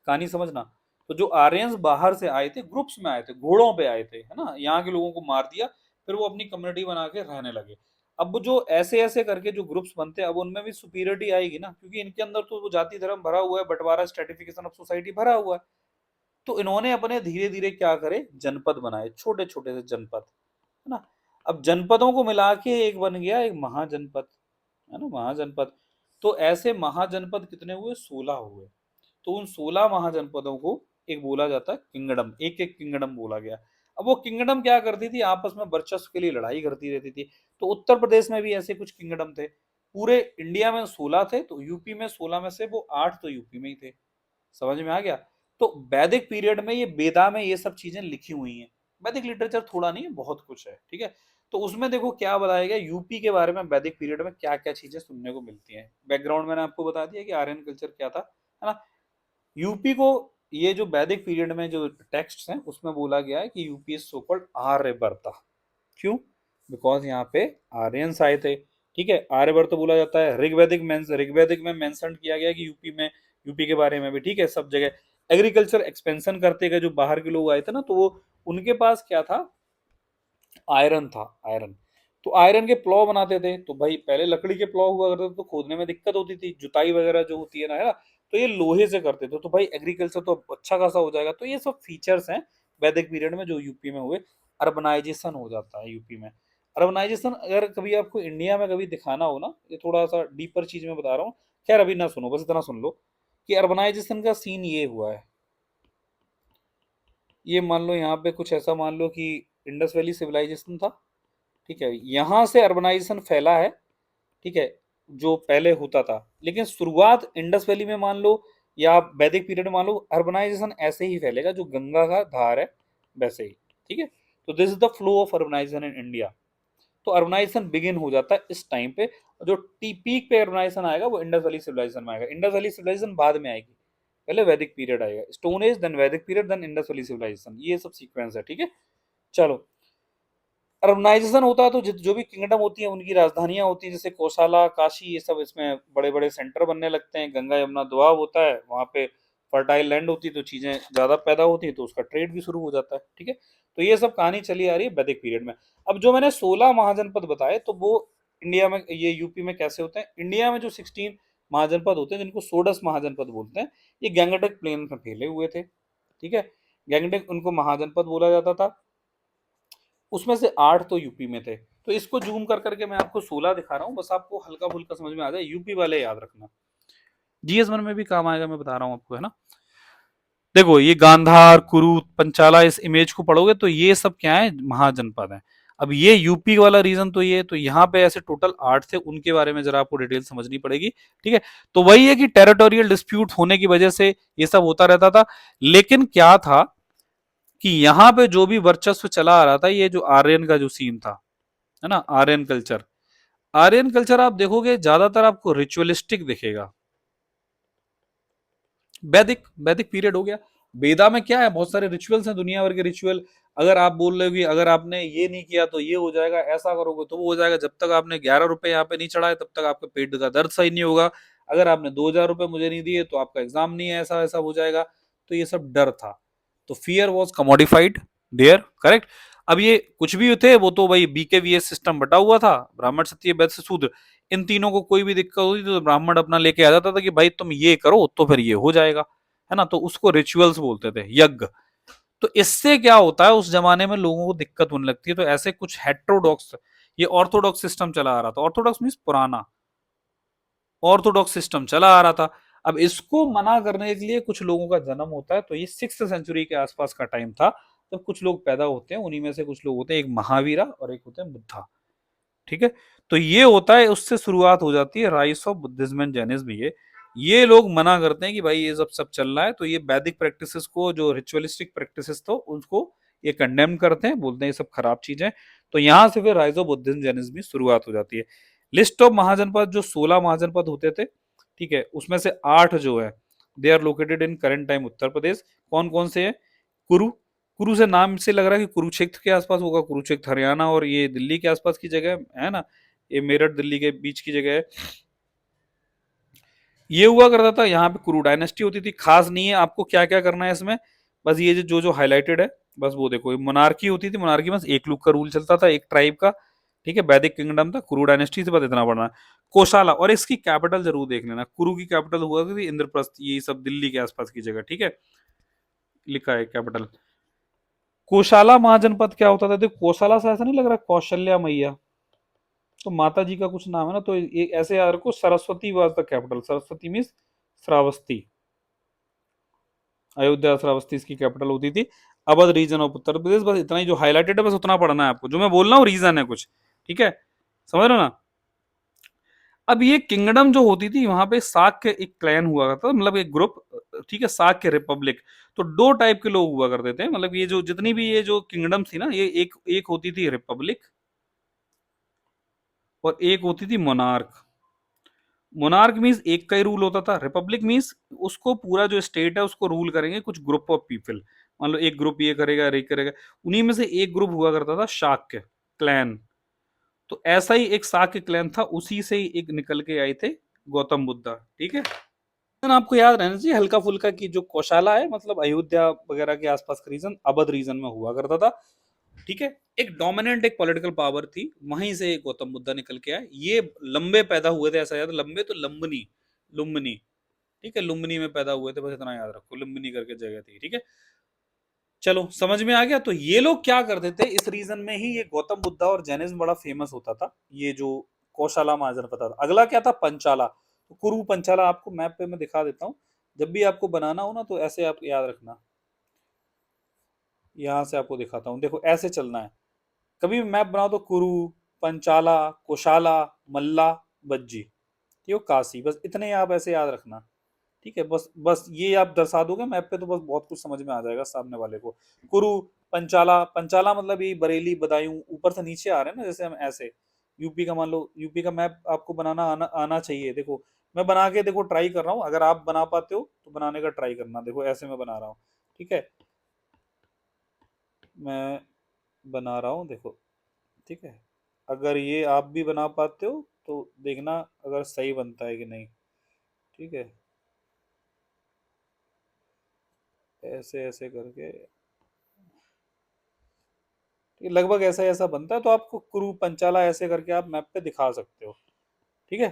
कहानी समझना। तो जो आर्यंस बाहर से आए थे, ग्रुप्स में आए थे, घोड़ों पे आए थे, है ना, यहाँ के लोगों को मार दिया, फिर वो अपनी कम्युनिटी बना के रहने लगे। अब वो जो ऐसे ऐसे करके जो ग्रुप्स बनते हैं, अब उनमें भी सुपीरियरिटी आएगी ना, क्योंकि इनके अंदर तो वो जाति धर्म भरा हुआ है, बंटवारा स्ट्रेटिफिकेशन ऑफ सोसाइटी भरा हुआ है। तो इन्होंने अपने धीरे धीरे क्या करे, जनपद बनाए, छोटे छोटे से जनपद, है ना। अब जनपदों को मिला के एक बन गया एक महाजनपद, है ना, महाजनपद। तो ऐसे महाजनपद कितने हुए, 16 हुए। तो उन 16 महाजनपदों को एक बोला जाता है किंगडम, एक एक किंगडम बोला गया। अब वो किंगडम क्या करती थी, आपस में वर्चस्व के लिए लड़ाई करती रहती थी। तो उत्तर प्रदेश में भी ऐसे कुछ किंगडम थे, पूरे इंडिया में 16 थे, तो यूपी में 16 में से वो 8 तो यूपी में ही थे। समझ में आ गया। तो वैदिक पीरियड में ये वेदा में ये सब चीजें लिखी हुई हैं, वैदिक लिटरेचर थोड़ा नहीं है बहुत कुछ है, ठीक है। तो उसमें देखो क्या बताया गया यूपी के बारे में, वैदिक पीरियड में क्या क्या चीजें सुनने को मिलती हैं। बैकग्राउंड मैंने आपको बता दिया कि आर्यन कल्चर क्या था, है ना। यूपी को ये जो वैदिक पीरियड में जो टेक्स्ट हैं उसमें बोला गया है कि UP is so called Aryavarta. क्यों? बिकॉज यहाँ पे आर्यंस आए थे। ठीक है, आर्यवर्त बोला जाता है। ऋग्वैदिक में मेंशन किया गया कि यूपी के बारे में भी, ठीक है, सब जगह एग्रीकल्चर एक्सपेंशन करते गए जो बाहर के लोग आए थे ना, तो वो उनके पास क्या था, आयरन था, आयरन। तो आयरन के प्लॉ बनाते थे, तो भाई पहले लकड़ी के प्लॉ हुआ करते थे तो खोदने में दिक्कत होती थी, जुताई वगैरह जो होती है ना, तो ये लोहे से करते थे, तो भाई एग्रीकल्चर तो अच्छा खासा हो जाएगा। तो ये सब फीचर्स हैं वैदिक पीरियड में जो यूपी में हुए। अर्बनाइजेशन हो जाता है यूपी में। अर्बनाइजेशन अगर कभी आपको इंडिया में कभी दिखाना हो ना, ये थोड़ा सा डीपर चीज में बता रहा हूँ, खैर अभी ना सुनो, बस इतना सुन लो कि अर्बनाइजेशन का सीन ये हुआ है। ये मान लो यहाँ पे कुछ ऐसा मान लो कि इंडस वैली सिविलाइजेशन था, ठीक है, यहाँ से अर्बनाइजेशन फैला है, ठीक है, जो पहले होता था, लेकिन शुरुआत इंडस वैली में मान लो या वैदिक पीरियड में मान लो, अर्बनाइजेशन ऐसे ही फैलेगा जो गंगा का धार है वैसे ही। ठीक है, तो this is the flow of urbanization in India. तो अर्बनाइजेशन बिगिन हो जाता है इस टाइम पे। जो पीक पे अर्बनाइजेशन आएगा वो इंडस वैली सिविलाइजेशन में आएगा। इंडस वैली सिविलाइजेशन बाद में आएगी, पहले वैदिक पीरियड आएगा, stone age then Vedic period then Indus valley civilization, ये सब सीक्वेंस है। ठीक है, चलो, अर्बनाइजेशन होता है तो जो भी किंगडम होती है उनकी राजधानियां होती हैं, जैसे कौशाला, काशी, ये सब इसमें बड़े बड़े सेंटर बनने लगते हैं। गंगा यमुना दोआब होता है, वहां पे फर्टाइल लैंड होती है, तो चीजें ज्यादा पैदा होती है, तो उसका ट्रेड भी शुरू हो जाता है। ठीक है, तो ये सब कहानी चली आ रही है वैदिक पीरियड में। अब जो मैंने 16 महाजनपद बताए, तो वो इंडिया में, ये यूपी में कैसे होते हैं? इंडिया में जो 16 महाजनपद होते हैं, जिनको सोडस महाजनपद बोलते हैं, ये गंगटक प्लेन में फैले हुए थे। ठीक है, गंगटक उनको महाजनपद बोला जाता था। उसमें से 8 तो यूपी में थे। तो इसको जूम कर करके मैं आपको 16 दिखा रहा हूँ, बस आपको हल्का फुल्का समझ में आ जाए, यूपी वाले याद रखना, जीएस वन में भी काम आएगा, मैं बता रहा हूँ आपको, है ना। देखो, ये गांधार, कुरु, पंचाला, इस इमेज को पढ़ोगे तो ये सब क्या है, महाजनपद है। अब ये यूपी वाला रीजन तो ये, तो यहाँ पे ऐसे टोटल 8 थे, उनके बारे में जरा आपको डिटेल समझनी पड़ेगी। ठीक है, तो वही है कि टेरिटोरियल डिस्प्यूट होने की वजह से ये सब होता रहता था। लेकिन क्या था कि यहाँ पे जो भी वर्चस्व चला आ रहा था, ये जो आर्यन का जो सीन था, है ना, आर्यन कल्चर। आर्यन कल्चर आप देखोगे ज्यादातर आपको रिचुअलिस्टिक दिखेगा। वैदिक वैदिक पीरियड हो गया, वेदा में क्या है, बहुत सारे रिचुअल्स हैं, दुनिया भर के रिचुअल। अगर आप बोल रहे हो कि अगर आपने ये नहीं किया तो ये हो जाएगा, ऐसा करोगे तो वो हो जाएगा, जब तक आपने 11 रुपए यहाँ पे नहीं चढ़ाए तब तक आपके पेट का दर्द सही नहीं होगा, अगर आपने 2,000 रुपए मुझे नहीं दिए तो आपका एग्जाम नहीं है, ऐसा ऐसा हो जाएगा। तो ये सब डर था, तो फियर वॉज कमोडिफाइड देयर, करेक्ट। अब ये कुछ भी थे, वो तो भाई बीकेवीएस सिस्टम बटा हुआ था, ब्राह्मण, क्षत्रिय, वैश्य, शूद्र, इन तीनों को कोई भी दिक्कत होती तो ब्राह्मण अपना लेके आ जाता था कि भाई तुम ये करो तो फिर ये हो जाएगा, है ना। तो उसको रिचुअल्स बोलते थे, यज्ञ। तो इससे क्या होता है, उस जमाने में लोगों को दिक्कत होने लगती है, तो ऐसे कुछ हेट्रोडॉक्स, ये ऑर्थोडॉक्स सिस्टम चला आ रहा था। ऑर्थोडॉक्स मीन्स पुराना, ऑर्थोडॉक्स सिस्टम चला आ रहा था। अब इसको मना करने के लिए कुछ लोगों का जन्म होता है, तो ये 6th सेंचुरी के आसपास का टाइम था, जब कुछ लोग पैदा होते हैं, उन्हीं में से कुछ लोग होते हैं, एक महावीरा और एक होते हैं बुद्धा। ठीक है, तो ये होता है, उससे शुरुआत हो जाती है rice of Buddhism and Jainism. ये लोग मना करते हैं कि भाई ये सब चल रहा है, तो ये वैदिक प्रैक्टिसेस को, जो रिचुअलिस्टिक प्रैक्टिसेस तो उनको ये कंडेम करते हैं, बोलते हैं ये सब खराब चीजें। तो यहां से फिर राइज ऑफ बुद्धिज्म जैनिज्म की शुरुआत हो जाती है। लिस्ट ऑफ महाजनपद, जो 16 महाजनपद होते थे, ठीक है, उसमें से 8 जो है, they are located in current time Uttar Pradesh. कौन कौन से है? कुरु, कुरु से नाम से लग रहा है कि कुरुक्षेत्र के आसपास होगा, कुरुक्षेत्र हरियाणा और ये दिल्ली के आसपास की जगह है ना, ये मेरठ दिल्ली के बीच की जगह है। ये हुआ करता था, यहाँ पे कुरु डायनेस्टी होती थी। खास नहीं है, आपको क्या क्या करना है इसमें, बस ये जो जो हाईलाइटेड है, बस वो देखो। मोनार्की होती थी, मोनार्की में एक लोग का रूल चलता था, एक ट्राइब का। ठीक है, वैदिक किंगडम था, कुरु डायनेस्टी से बस इतना पढ़ना है। कोशाला, और इसकी कैपिटल जरूर देख लेना, कुरु की कैपिटल हुआ करती थी इंद्रप्रस्थ, ये सब दिल्ली के आसपास की जगह। ठीक है, लिखा है कैपिटल। कोशाला महाजनपद क्या होता था, देखो कोशाला से ऐसा नहीं लग रहा कौशल्या मैया, तो माता जी का कुछ नाम है ना, तो ये ऐसे यार को, Saraswati was the capital, Saraswati means Shravasti, Ayodhya Shravasti इसकी कैपिटल होती थी। अवध रीजन ऑफ उत्तर प्रदेश, बस इतना ही जो हाईलाइटेड है, बस उतना पढ़ना है आपको, जो मैं बोल रहा हूँ रीजन है कुछ। ठीक है, समझ रहे हो ना। अब ये किंगडम जो होती थी, वहां पे साक्य एक क्लैन हुआ करता था, मतलब एक ग्रुप। ठीक है, साक्य रिपब्लिक। तो दो टाइप के लोग हुआ करते थे, मतलब ये जो जितनी भी ये जो किंगडम थी ना, ये एक एक होती थी रिपब्लिक और एक होती थी मोनार्क। मोनार्क मीन्स एक का ही रूल होता था, रिपब्लिक मीन्स उसको पूरा जो स्टेट है उसको रूल करेंगे कुछ ग्रुप ऑफ पीपल, मान लो एक ग्रुप ये करेगा ये करेगा, उन्हीं में से एक ग्रुप हुआ करता था शाक्य क्लैन। तो ऐसा ही एक शाक्य क्लैन था, उसी से ही एक निकल के आए थे गौतम बुद्धा। ठीक है, आपको याद रहना चाहिए हल्का फुल्का की जो कौशाला है मतलब अयोध्या वगैरह के आसपास का रीजन अवध रीजन में हुआ करता था। ठीक है, एक डोमिनेंट एक पॉलिटिकल पावर थी, वहीं से गौतम बुद्धा निकल के आए। ये लंबे पैदा हुए थे, ऐसा याद, लंबे तो लंबनी लुम्बिनी। ठीक है, लुम्बिनी में पैदा हुए थे, बस इतना याद रखो, लुम्बिनी करके जगह थी। ठीक है, चलो समझ में आ गया। तो ये लोग क्या करते थे, इस रीजन में ही ये गौतम बुद्धा और जैनिज्म बड़ा फेमस होता था, ये जो कौशाला महाजन पता था। अगला क्या था, पंचाला। तो कुरु पंचाला आपको मैप पे मैं दिखा देता हूँ, जब भी आपको बनाना हो ना तो ऐसे आप याद रखना। यहां से आपको दिखाता हूँ, देखो ऐसे चलना है। कभी भी मैप बनाओ तो कुरु, पंचाला, कोशाला, मल्ला, बज्जी, ये काशी, बस इतने आप ऐसे याद रखना। ठीक है, बस बस ये आप दर्शा दोगे मैप पे तो बस बहुत कुछ समझ में आ जाएगा सामने वाले को। कुरु, पंचाला, पंचाला मतलब ये बरेली बदायूं ऊपर से नीचे आ रहे हैं ना, जैसे हम ऐसे यूपी का, मान लो यूपी का मैप आपको बनाना आना चाहिए। देखो मैं बना के देखो ट्राई कर रहा हूँ, अगर आप बना पाते हो तो बनाने का ट्राई करना। देखो ऐसे मैं बना रहा हूँ। ठीक है, मैं बना रहा हूँ देखो। ठीक है, अगर ये आप भी बना पाते हो तो देखना अगर सही बनता है कि नहीं। ठीक है, ऐसे ऐसे करके ठीक है, लगभग ऐसा ऐसा बनता है, तो आपको कुरु पंचाला ऐसे करके आप मैप पे दिखा सकते हो। ठीक है,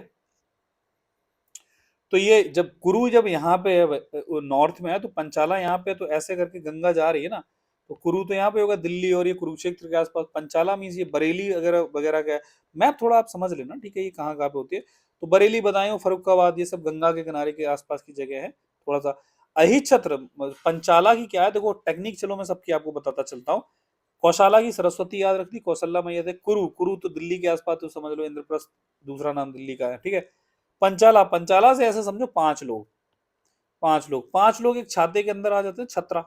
तो ये जब कुरु जब यहाँ पे नॉर्थ में है तो पंचाला यहाँ पे, तो ऐसे करके गंगा जा रही है ना, तो कुरु तो यहाँ पे होगा दिल्ली और ये कुरुक्षेत्र के आसपास। पंचाला मीन्स ये बरेली वगैरह वगैरह का है। मैप थोड़ा आप समझ लेना। ठीक है, ये कहाँ कहाँ पे होती है, तो बरेली बदायूं फरुखाबाद ये सब गंगा के किनारे के आसपास की जगह है। थोड़ा सा अहिछत्र पंचाला की क्या है, देखो टेक्निक, चलो मैं सबकी आपको बताता चलता हूँ। कौशाला की सरस्वती याद रखती, कौशल्या मैया थे। कुरु, कुरु तो दिल्ली के आसपास, तो समझ लो इंद्रप्रस्थ दूसरा नाम दिल्ली का है। ठीक है, पंचाला, पंचाला से ऐसे समझो पांच लोग, पांच लोग, पांच लोग एक छाते के अंदर आ जाते हैं, छत्रा।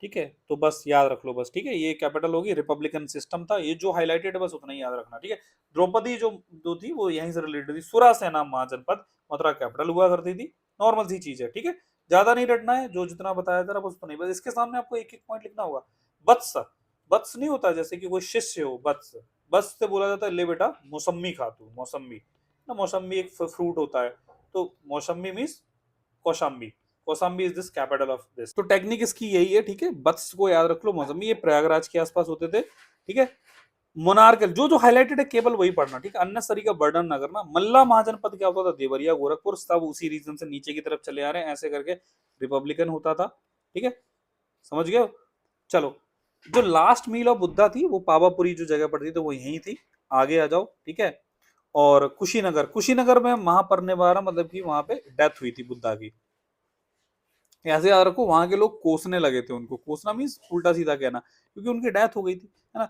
ठीक है, तो बस याद रख लो बस। ठीक है, ये कैपिटल होगी, रिपब्लिकन सिस्टम था, ये जो हाईलाइटेड है बस उतना ही याद रखना। ठीक है, द्रौपदी जो जो थी वो यहीं से रिलेटेड थी, सुरासेना महाजनपद, मथुरा कैपिटल हुआ करती थी। नॉर्मल सी चीज है। ठीक है, ज्यादा नहीं रटना है, जो जितना बताया था बस उतना ही, बस इसके सामने आपको एक एक पॉइंट लिखना होगा। वत्स, वत्स नहीं होता जैसे कि कोई शिष्य हो, वत्स, वत्स से बोला जाता है ले बेटा मौसम्मी खा तू, मौसम्मी ना, मौसम्मी एक फ्रूट होता है, तो mosambi means Kaushambi. Kaushambi is this capital of this. तो टेक्निक इसकी यही है। ठीक है, वत्स को याद रख लो, मौसम्मी ये प्रयागराज के आसपास होते थे। ठीक है, मोनार्कल जो जो हाईलाइटेड है केवल वही पढ़ना। ठीक है, अननेसेसरी का बर्डन ना करना। मल्ला महाजनपद क्या होता था, देवरिया गोरखपुर, सब उसी रीजन से नीचे की तरफ चले आ रहे हैं, ऐसे करके रिपब्लिकन होता था। ठीक है, समझ गए हो। चलो, जो लास्ट मील ऑफ बुद्धा थी वो पावापुरी जो जगह पड़ती थी तो वो यही थी। आगे आ जाओ। ठीक है, और कुशीनगर, कुशीनगर में महापरिनिर्वाण मतलब कि वहां पे डेथ हुई थी बुद्धा की। ऐसे याद रखो, वहां के लोग कोसने लगे थे उनको, कोसना मीन्स उल्टा सीधा कहना, क्योंकि उनकी डेथ हो गई थी, है ना।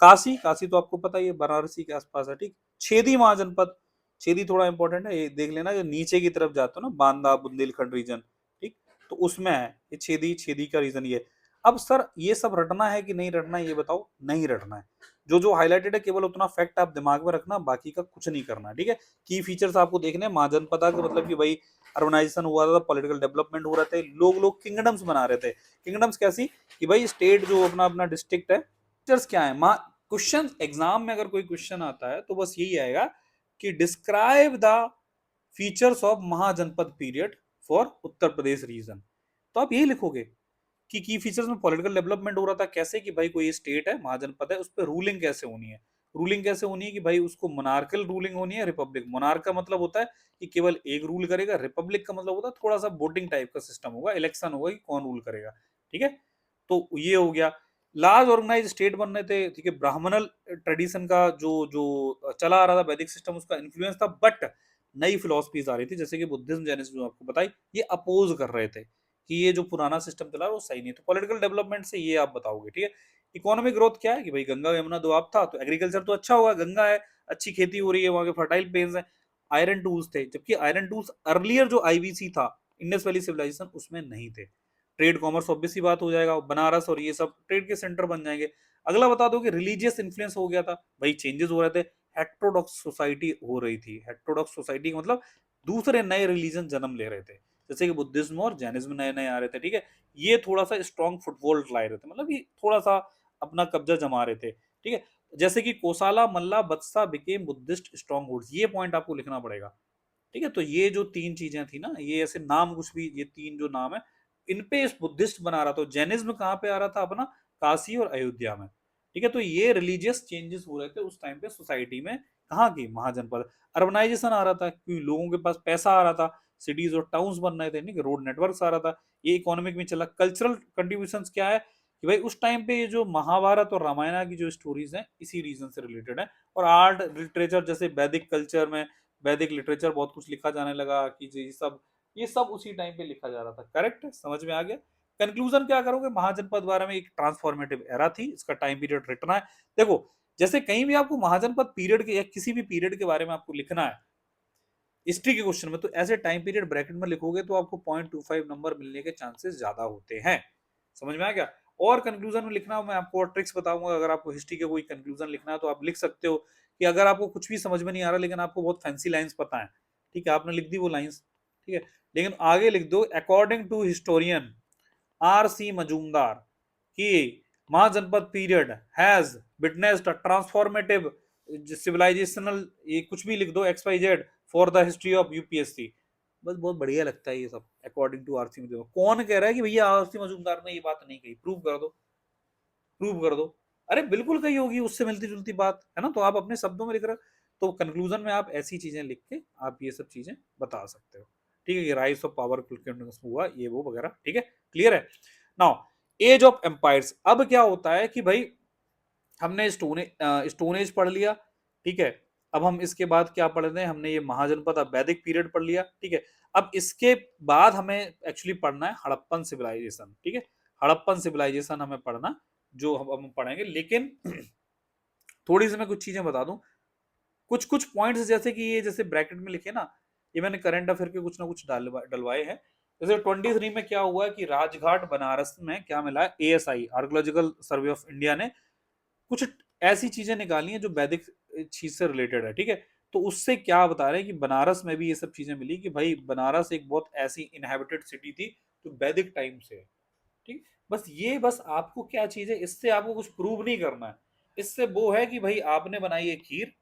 काशी, काशी तो आपको पता ही है, बनारसी के आसपास है। ठीक, छेदी महाजनपद, छेदी थोड़ा इंपॉर्टेंट है, ये देख लेना, जो नीचे की तरफ जाते हो ना, बांदा बुंदेलखंड रीजन। ठीक, तो उसमें है ये छेदी, छेदी का रीजन ये। अब सर ये सब रटना है कि नहीं रटना है ये बताओ। नहीं रटना है, जो जो हाईलाइटेड है केवल उतना फैक्ट आप दिमाग में रखना, बाकी का कुछ नहीं करना है। ठीक है, की फीचर्स आपको देखने हैं महाजनपदा का, मतलब कि भाई अर्बनाइजेशन हुआ था, पॉलिटिकल डेवलपमेंट हो रहे थे, लोग लोग किंगडम्स बना रहे थे। किंगडम्स कैसी, कि भाई स्टेट जो अपना अपना डिस्ट्रिक्ट है, फीचर्स क्या है। क्वेश्चन एग्जाम में अगर कोई क्वेश्चन आता है तो बस यही आएगा कि describe the features of Mahajanapada period for Uttar Pradesh region. तो आप यही लिखोगे कि की फीचर्स में पॉलिटिकल डेवलपमेंट हो रहा था कैसे, कि भाई कोई स्टेट है महाजनपद है, उस पर रूलिंग कैसे होनी है। रूलिंग कैसे होनी है कि भाई उसको मोनार्कल रूलिंग होनी है, रिपब्लिक। मोनार्क का मतलब होता है कि केवल एक रूल करेगा, रिपब्लिक का मतलब होता है थोड़ा सा वोटिंग टाइप का सिस्टम होगा, इलेक्शन होगा कि कौन रूल करेगा। ठीक है, तो ये हो गया। लार्ज ऑर्गेनाइज स्टेट बन रहे थे। ठीक है, ब्राह्मणल ट्रेडिशन का जो जो चला आ रहा था, वैदिक सिस्टम, उसका इन्फ्लुएंस था, बट नई फिलोसफीज आ रही थी जैसे कि बुद्धिज्म, जैनिज्म जो आपको बताई, ये अपोज कर रहे थे कि ये जो पुराना सिस्टम चला वो सही नहीं। तो पॉलिटिकल डेवलपमेंट से ये आप बताओगे। ठीक है, इकोनॉमिक ग्रोथ क्या है कि भाई गंगा यमुना दो आप था तो एग्रीकल्चर तो अच्छा होगा, गंगा है, अच्छी खेती हो रही है, वहां के फर्टाइल प्लेन्स है। आयरन टूल्स थे, जबकि आयरन टूल्स अर्लियर जो आईवीसी था, इंडस वैली सिविलाइजेशन, उसमें नहीं थे। ट्रेड कॉमर्स ऑब्वियस सी बात हो जाएगा, बनारस और ये सब ट्रेड के सेंटर बन जाएंगे। अगला बता दो कि रिलीजियस इन्फ्लुएंस हो गया था, भाई चेंजेस हो रहे थे, हेट्रोडॉक्स सोसाइटी हो रही थी। हेट्रोडॉक्स सोसाइटी मतलब दूसरे नए रिलीजन जन्म ले रहे थे, जैसे कि बुद्धिज्म और जैनिज्म नए नए आ रहे थे, ठीक है। ये थोड़ा सा स्ट्रॉन्ग फुटवॉल्ट ला रहे थे, मतलब ये थोड़ा सा अपना कब्जा जमा रहे थे, ठीक है। जैसे कि कोसाला मल्ला Bhatsa became Buddhist strong holds, ये पॉइंट आपको लिखना पड़ेगा, ठीक है। तो ये जो तीन चीजें थी ना, ये ऐसे नाम कुछ भी, ये तीन जो नाम है इन पे इस बुद्धिस्ट बना रहा था। जैनिज्म कहाँ पे आ रहा था अपना, काशी और अयोध्या में, ठीक है। तो ये रिलीजियस चेंजेस हो रहे थे उस टाइम पे सोसाइटी में, कहाँ की, महाजनपद। अर्बनाइजेशन आ रहा था क्योंकि लोगों के पास पैसा आ रहा था, सिटीज और टाउन्स बन रहे थे, नहीं, रोड नेटवर्क आ रहा था, ये इकोनॉमिक में चला। कल्चरल कंट्रीब्यूशन क्या है कि भाई उस टाइम पे ये जो महाभारत और रामायण की जो स्टोरीज हैं इसी रीजन से रिलेटेड है। और आर्ट लिटरेचर, जैसे वैदिक कल्चर में वैदिक लिटरेचर बहुत कुछ लिखा जाने लगा कि ये सब उसी टाइम पे लिखा जा रहा था। करेक्ट है, समझ में आ गया। कंक्लूजन क्या करोगे, महाजनपद द्वारा में एक ट्रांसफॉर्मेटिव एरा थी, इसका टाइम पीरियड रटना है। देखो, जैसे कहीं भी आपको महाजनपद पीरियड के या किसी भी पीरियड के बारे में आपको लिखना है हिस्ट्री के क्वेश्चन में, तो ऐसे टाइम पीरियड ब्रैकेट में लिखोगे तो आपको 0.25 नंबर मिलने के चांसेस ज्यादा होते हैं। समझ में आ गया। और कंक्लूजन में लिखना, मैं आपको और ट्रिक्स बताऊंगा। अगर आपको हिस्ट्री के कोई कंक्लूजन लिखना है तो आप लिख सकते हो कि अगर आपको कुछ भी समझ में नहीं आ रहा लेकिन आपको बहुत फैंसी लाइंस पता है, ठीक है, आपने लिख दी वो लाइंस, ठीक है, लेकिन आगे लिख दो according to historian R.C. Majumdar कि Mahajanapada period has witnessed a transformative civilizational, ये कुछ भी लिख दो XYZ for the history of UPSC. बस बहुत बढ़िया लगता है ये सब। अकॉर्डिंग टू आरसी मजूमदार, कौन कह रहा है कि भैया आरसी मजूमदार ने ये बात नहीं कही, प्रूव कर दो, प्रूव कर दो। अरे बिल्कुल कही होगी, उससे मिलती जुलती बात है ना, तो आप अपने शब्दों में लिख रहे हो। तो कंक्लूजन में आप ऐसी चीजें लिख के आप ये सब चीजें बता सकते हो, ठीक है। राइज ऑफ पावर हुआ, ये वो वगैरह, ठीक है, क्लियर है। नाउ एज ऑफ एम्पायर्स, अब क्या होता है कि भाई हमने स्टोन एज पढ़ लिया, ठीक है। अब हम इसके बाद क्या पढ़ रहे हैं, हमने ये महाजनपद अब वैदिक पीरियड पढ़ लिया, ठीक है। अब इसके बाद हमें एक्चुअली पढ़ना है हड़प्पन सिविलाइजेशन, ठीक है। हड़प्पन सिविलाइजेशन हमें पढ़ना, जो हम पढ़ेंगे। लेकिन थोड़ी सी मैं कुछ चीजें बता दूं, कुछ कुछ पॉइंट्स जैसे कि ये जैसे ब्रैकेट में लिखे ना, ये मैंने करंट अफेयर के कुछ ना कुछ डलवाए हैं। जैसे 23 में क्या हुआ कि राजघाट बनारस में क्या मिला है, ASI archaeological survey of India ने कुछ ऐसी चीजें निकाली हैं जो वैदिक चीज से रिलेटेड है, ठीक है। तो उससे क्या बता रहे हैं कि बनारस में भी ये सब चीजें मिली कि भाई बनारस एक बहुत ऐसी इनहेबिटेड सिटी थी जो वैदिक टाइम से है, ठीक। बस आपको क्या चीज है, इससे आपको कुछ प्रूव नहीं करना है। इससे वो है कि भाई आपने बनाई है खीर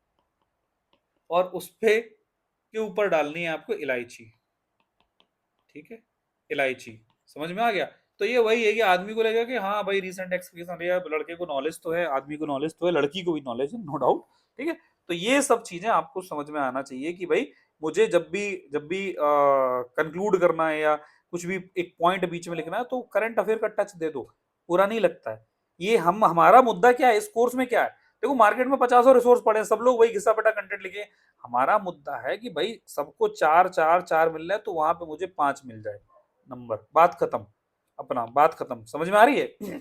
और उस पे के ऊपर डालनी है आपको इलायची, ठीक है, इलायची। समझ में आ गया। तो ये वही है कि आदमी को लगेगा कि हाँ भाई रिसेंट एक्सपीरियंस है, लड़के को नॉलेज तो है, आदमी को नॉलेज तो है, लड़की को भी नॉलेज है, नो डाउट, ठीक है। तो ये सब चीजें आपको समझ में आना चाहिए कि भाई मुझे जब भी कंक्लूड करना है या कुछ भी एक पॉइंट बीच में लिखना है तो करंट अफेयर का टच दे दो, पूरा नहीं लगता है। ये हमारा मुद्दा क्या है इस कोर्स में, क्या है, देखो मार्केट में 50 रिसोर्स पड़े हैं, सब लोग वही घिसा पिटा कंटेंट लिखे। हमारा मुद्दा है कि भाई सबको चार चार चार मिल रहा है तो वहां पे मुझे 5 मिल जाए नंबर, बात खत्म, अपना बात खत्म। समझ में आ रही है।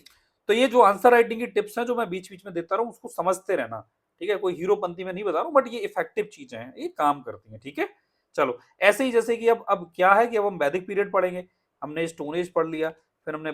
तो ये जो आंसर राइटिंग की टिप्स हैं जो मैं बीच बीच में देता रहा हूँ उसको समझते रहना, ठीक है। कोई हीरोपंती में नहीं बता रहा हूँ, बट ये इफेक्टिव चीजें हैं, ये काम करती हैं, ठीक है। चलो, ऐसे ही जैसे कि अब क्या है कि अब हम वैदिक पीरियड पढ़ेंगे। हमने स्टोन एज पढ़ लिया, फिर हमने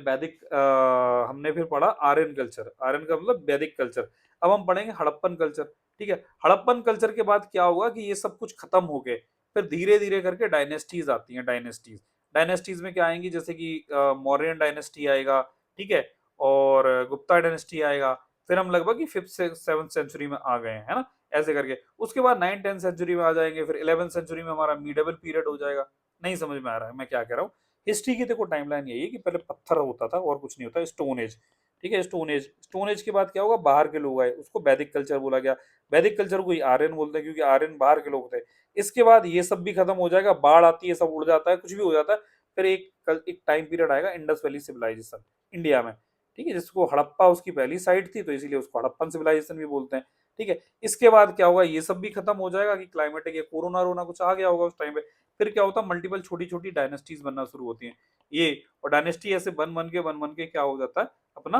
हमने फिर पढ़ा आर्यन कल्चर, आर्यन का मतलब वैदिक कल्चर। अब हम पढ़ेंगे हड़प्पन कल्चर, ठीक है। हड़प्पन कल्चर के बाद क्या होगा कि ये सब कुछ खत्म हो गए, फिर धीरे धीरे करके डायनेस्टीज आती हैं। डायनेस्टीज में क्या आएंगी, जैसे कि मौर्यन डायनेस्टी आएगा, ठीक है, और गुप्ता डायनेस्टी आएगा। फिर हम लगभग 5th से 7th सेंचुरी में आ गए हैं, है ना, ऐसे करके। उसके बाद 9th 10th सेंचुरी में आ जाएंगे, फिर 11th सेंचुरी में हमारा मिडेबल पीरियड हो जाएगा। नहीं समझ में आ रहा है मैं क्या कह रहा हूँ। हिस्ट्री की देखो टाइमलाइन यही है कि पहले पत्थर होता था और कुछ नहीं होता, स्टोन एज, ठीक है। स्टोन एज के बाद क्या होगा, बाहर के लोग आए, उसको वैदिक कल्चर बोला गया। वैदिक कल्चर को आर्यन बोलते हैं क्योंकि आर्यन बाहर के लोग थे। इसके बाद ये सब भी खत्म हो जाएगा, बाढ़ आती है, सब उड़ जाता है, कुछ भी हो जाता है। फिर एक टाइम पीरियड आएगा इंडस वैली सिविलाइजेशन इंडिया में, ठीक है, जिसको हड़प्पा उसकी पहली साइट थी तो इसीलिए उसको हड़प्पन सिविलाइजेशन भी बोलते हैं, ठीक है। इसके बाद क्या होगा, ये सब भी खत्म हो जाएगा कि क्लाइमेटिक या कोरोना रोना कुछ आ गया होगा उस टाइम पे। फिर क्या होता है, मल्टीपल छोटी छोटी डायनेस्टीज बनना शुरू होती हैं ये, और डायनेस्टी ऐसे बन बन के क्या हो जाता है, अपना